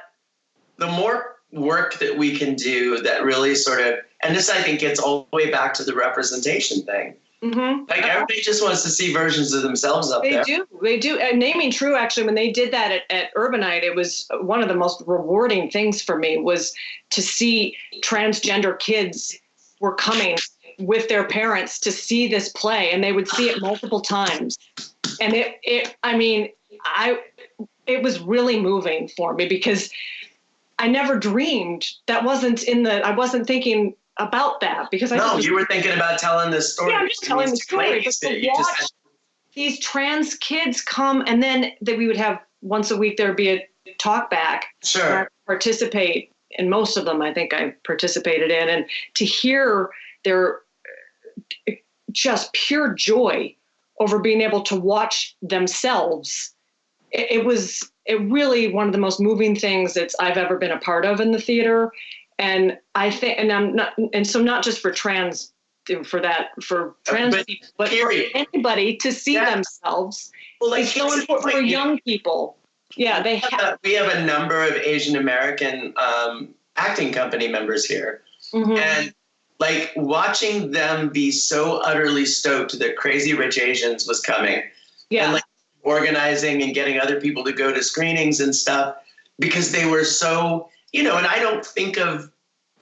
[SPEAKER 2] the more work that we can do that really sort of, and this I think gets all the way back to the representation thing. Like everybody just wants to see versions of themselves up there.
[SPEAKER 3] They do. And Naming True, actually, when they did that at Urbanite, it was one of the most rewarding things for me was to see transgender kids were coming with their parents to see this play, and they would see it multiple times. And it was really moving for me because I never dreamed I wasn't thinking about that because
[SPEAKER 2] you were thinking about telling this story.
[SPEAKER 3] Yeah, I'm just telling the story. But to watch these trans kids come, and then that we would have once a week, there would be a talk back.
[SPEAKER 2] Sure.
[SPEAKER 3] Participate in most of them. I think I participated in, and to hear their just pure joy over being able to watch themselves. It was really one of the most moving things that I've ever been a part of in the theater. And I think, not just for trans, for trans people, but for anybody to see themselves. Well, like, it's so important for young people. Yeah,
[SPEAKER 2] we have a number of Asian American acting company members here, and like watching them be so utterly stoked that Crazy Rich Asians was coming, and like organizing and getting other people to go to screenings and stuff because they were so, and I don't think of,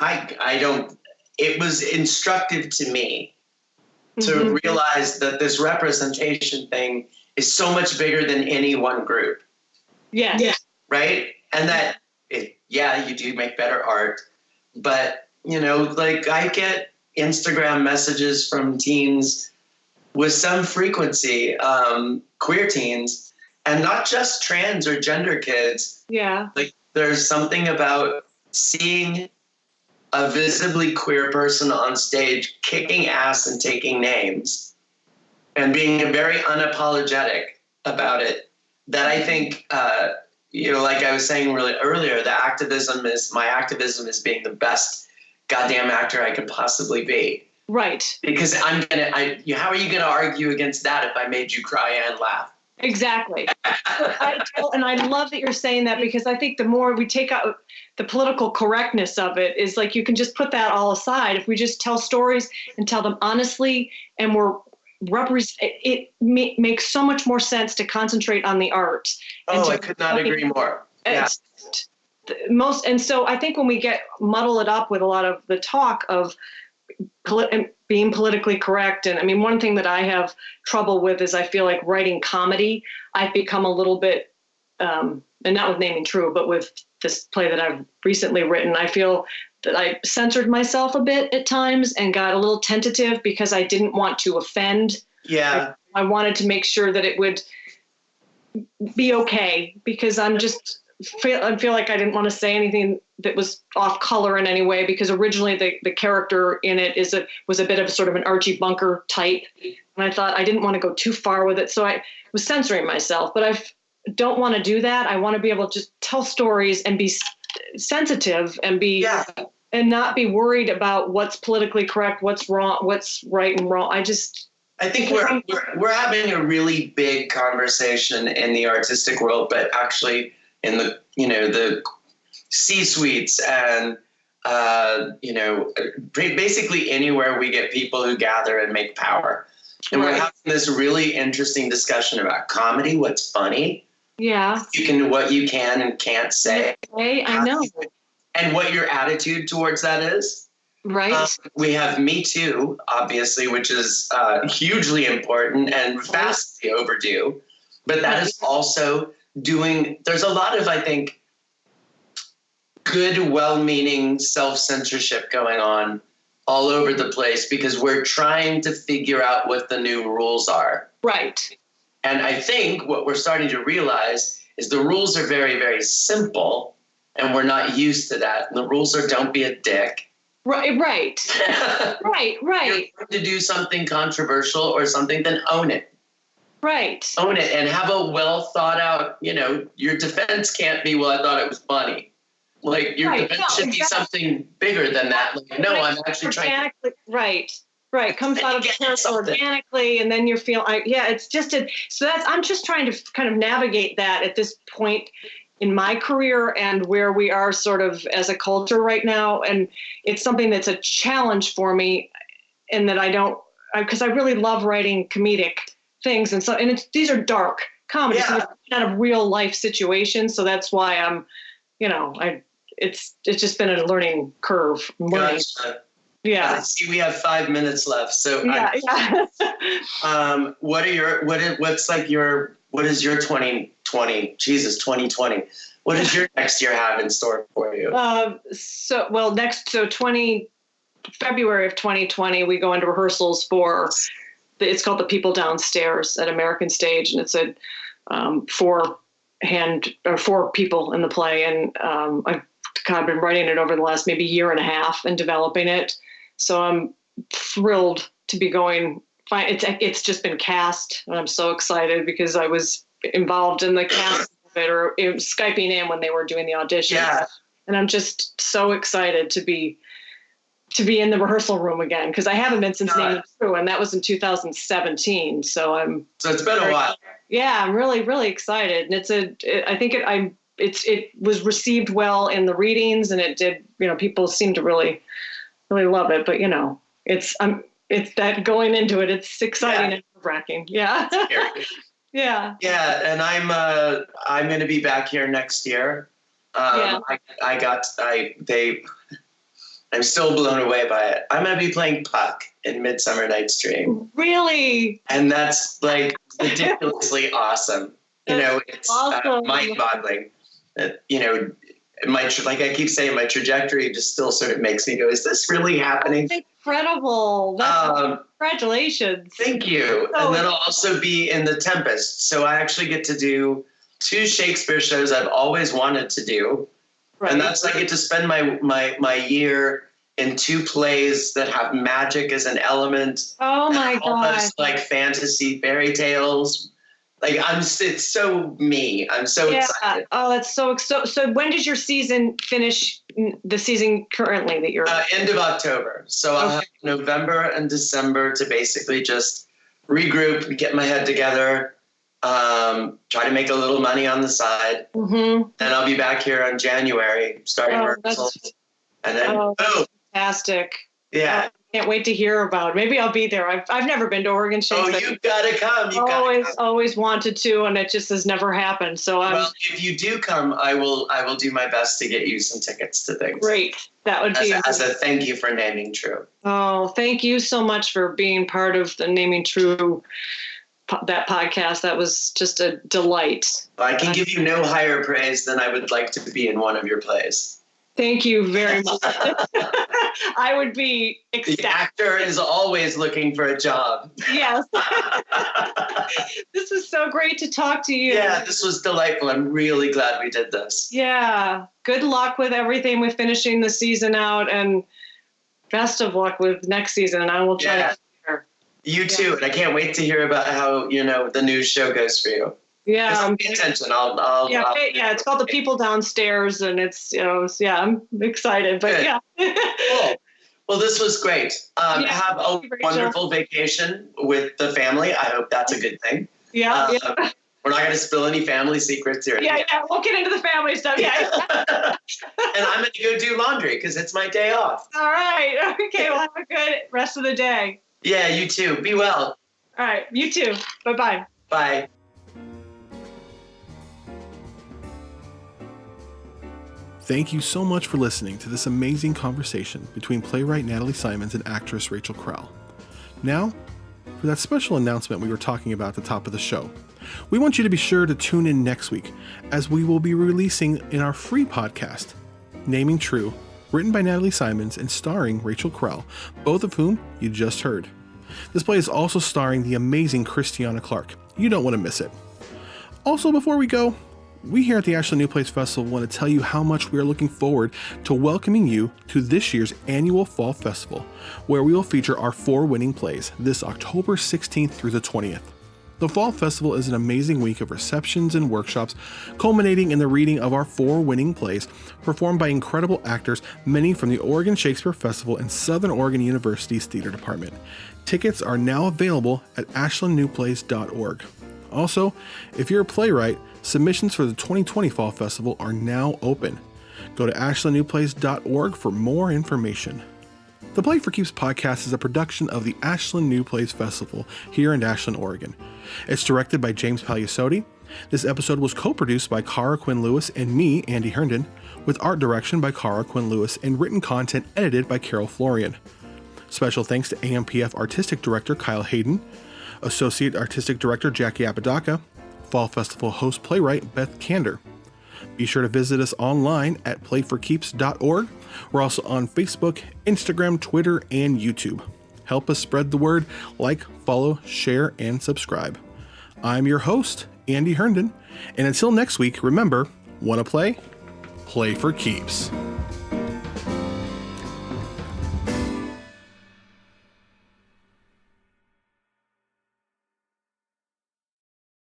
[SPEAKER 2] it was instructive to me to realize that this representation thing is so much bigger than any one group.
[SPEAKER 3] Yes. Yeah.
[SPEAKER 2] Right? And that, you do make better art, but, like I get Instagram messages from teens with some frequency, queer teens, and not just trans or gender kids.
[SPEAKER 3] Yeah.
[SPEAKER 2] Like there's something about seeing a visibly queer person on stage kicking ass and taking names and being very unapologetic about it that I think, like I was saying really earlier, my activism is being the best goddamn actor I could possibly be.
[SPEAKER 3] Right.
[SPEAKER 2] Because how are you going to argue against that if I made you cry and laugh?
[SPEAKER 3] Exactly. And I love that you're saying that, because I think the more we take out the political correctness of it, is like you can just put that all aside. If we just tell stories and tell them honestly, and it makes so much more sense to concentrate on the art.
[SPEAKER 2] Oh, I could not agree more. Yeah.
[SPEAKER 3] And so I think when we muddle it up with a lot of the talk of being politically correct. And I mean, one thing that I have trouble with is I feel like writing comedy, I've become a little bit, and not with Naming True, but with this play that I've recently written, I feel that I censored myself a bit at times and got a little tentative because I didn't want to offend.
[SPEAKER 2] Yeah.
[SPEAKER 3] I wanted to make sure that it would be okay, because I feel like I didn't want to say anything that was off color in any way, because originally the character in it was a bit of sort of an Archie Bunker type. And I thought I didn't want to go too far with it. So I was censoring myself, but I don't want to do that. I want to be able to just tell stories and be sensitive and and not be worried about what's politically correct, what's wrong, what's right and wrong.
[SPEAKER 2] I think we're having a really big conversation in the artistic world, but actually in the C-suites and basically anywhere we get people who gather and make power. And We're having this really interesting discussion about comedy, what's funny.
[SPEAKER 3] Yeah.
[SPEAKER 2] What you can and can't say.
[SPEAKER 3] I know.
[SPEAKER 2] And what your attitude towards that is.
[SPEAKER 3] Right.
[SPEAKER 2] We have Me Too, obviously, which is hugely important and vastly overdue. But that is also there's a lot of, I think, good, well-meaning self-censorship going on all over the place, because we're trying to figure out what the new rules are.
[SPEAKER 3] Right.
[SPEAKER 2] And I think what we're starting to realize is the rules are very, very simple, and we're not used to that. And the rules are don't be a dick.
[SPEAKER 3] Right. Right. Right.
[SPEAKER 2] If you're going to do something controversial or something, then own it.
[SPEAKER 3] Right.
[SPEAKER 2] Own it and have a well thought out, your defense can't be, well, I thought it was funny. Like your defense should be something bigger than that. Like, no, I'm actually trying to.
[SPEAKER 3] Right. Comes out of the character organically, and then you feel, it's just I'm just trying to kind of navigate that at this point in my career and where we are sort of as a culture right now. And it's something that's a challenge for me, and that because I really love writing comedic things. And these are dark comedies, so it's kind of real life situations. So that's why I'm, it's just been a learning curve.
[SPEAKER 2] Gotcha.
[SPEAKER 3] Yeah.
[SPEAKER 2] I see we have 5 minutes left. So what is your 2020? Jesus, 2020. What does your next year have in store for you? February of 2020, we go into rehearsals for, it's called The People Downstairs at American Stage. And it's a 4 people in the play. And I've kind of been writing it over the last maybe year and a half and developing it. So I'm thrilled to be going. It's just been cast, and I'm so excited because I was involved in the cast of it, or Skyping in when they were doing the auditions. Yeah. And I'm just so excited to be in the rehearsal room again, because I haven't been since Naming True, and that was in 2017. So it's been a while. Yeah, I'm really, really excited, and it was received well in the readings, and it did. People seem to really, really love it. But it's that going into it. It's exciting and nerve-wracking. Yeah. Yeah. Yeah, and I'm going to be back here next year. I'm still blown away by it. I'm going to be playing Puck in Midsummer Night's Dream.
[SPEAKER 3] Really?
[SPEAKER 2] And that's like ridiculously awesome. It's
[SPEAKER 3] awesome.
[SPEAKER 2] Mind-boggling. Like I keep saying, my trajectory just still sort of makes me go, is this really happening?
[SPEAKER 3] That's incredible. Congratulations.
[SPEAKER 2] Thank you. And then I'll also be in The Tempest. So I actually get to do 2 Shakespeare shows I've always wanted to do. Right. And that's, I get to spend my year in 2 plays that have magic as an element.
[SPEAKER 3] Oh my God.
[SPEAKER 2] Almost like fantasy fairy tales. Like it's so me. I'm so excited.
[SPEAKER 3] Oh, that's so. When does your season finish? The season currently that you're
[SPEAKER 2] end of October. So I'll have November and December to basically just regroup, get my head together, try to make a little money on the side, and I'll be back here in January starting rehearsals. And then boom.
[SPEAKER 3] Fantastic.
[SPEAKER 2] Yeah.
[SPEAKER 3] Can't wait to hear about it. Maybe I'll be there. I've never been to Oregon Shakespeare.
[SPEAKER 2] Oh, you've got to come.
[SPEAKER 3] Always wanted to, and it just has never happened. So
[SPEAKER 2] well, if you do come, I will do my best to get you some tickets to things.
[SPEAKER 3] Great. That would be
[SPEAKER 2] as a thank you for naming True.
[SPEAKER 3] Oh, thank you so much for being part of the Naming True, that podcast. That was just a delight.
[SPEAKER 2] I can give you no higher praise than I would like to be in one of your plays.
[SPEAKER 3] Thank you very much. I would be ecstatic.
[SPEAKER 2] The actor is always looking for a job.
[SPEAKER 3] Yes. This is so great to talk to you.
[SPEAKER 2] Yeah, this was delightful. I'm really glad we did this.
[SPEAKER 3] Yeah. Good luck with everything with finishing the season out, and best of luck with next season. And I will try to hear.
[SPEAKER 2] You too. And I can't wait to hear about how, the news show goes for you.
[SPEAKER 3] Yeah,
[SPEAKER 2] pay attention.
[SPEAKER 3] It's called The People Downstairs, and it's I'm excited, but
[SPEAKER 2] Cool. Well, this was great. Have a wonderful vacation with the family. I hope that's a good thing.
[SPEAKER 3] Yeah.
[SPEAKER 2] We're not going to spill any family secrets here.
[SPEAKER 3] Yeah, we'll get into the family stuff. Yeah.
[SPEAKER 2] And I'm going to go do laundry because it's my day off.
[SPEAKER 3] All right. Okay. Well, have a good rest of the day.
[SPEAKER 2] Yeah, you too. Be well.
[SPEAKER 3] All right. You too. Bye-bye.
[SPEAKER 2] Bye.
[SPEAKER 1] Thank you so much for listening to this amazing conversation between playwright Natalie Symons and actress Rachel Crowl. Now, for that special announcement we were talking about at the top of the show. We want you to be sure to tune in next week, as we will be releasing in our free podcast, Naming True, written by Natalie Symons and starring Rachel Crowl, both of whom you just heard. This play is also starring the amazing Christiana Clark. You don't want to miss it. Also, before we go, we here at the Ashland New Plays Festival want to tell you how much we are looking forward to welcoming you to this year's annual Fall Festival, where we will feature our 4 winning plays this October 16th through the 20th. The Fall Festival is an amazing week of receptions and workshops, culminating in the reading of our 4 winning plays, performed by incredible actors, many from the Oregon Shakespeare Festival and Southern Oregon University's Theater Department. Tickets are now available at ashlandnewplays.org. Also, if you're a playwright, submissions for the 2020 Fall Festival are now open. Go to ashlandnewplays.org for more information. The Play4Keeps podcast is a production of the Ashland New Plays Festival here in Ashland, Oregon. It's directed by James Paliasotti. This episode was co-produced by Cara Quinn Lewis and me, Andy Herndon, with art direction by Cara Quinn Lewis and written content edited by Carol Florian. Special thanks to ANPF Artistic Director Kyle Hayden, Associate Artistic Director Jackie Apodaca, Fall Festival host playwright Beth Kander. Be sure to visit us online at play4keeps.org. We're also on Facebook, Instagram, Twitter, and YouTube. Help us spread the word, like, follow, share, and subscribe. I'm your host, Andy Herndon, and until next week, remember, wanna play? Play for keeps.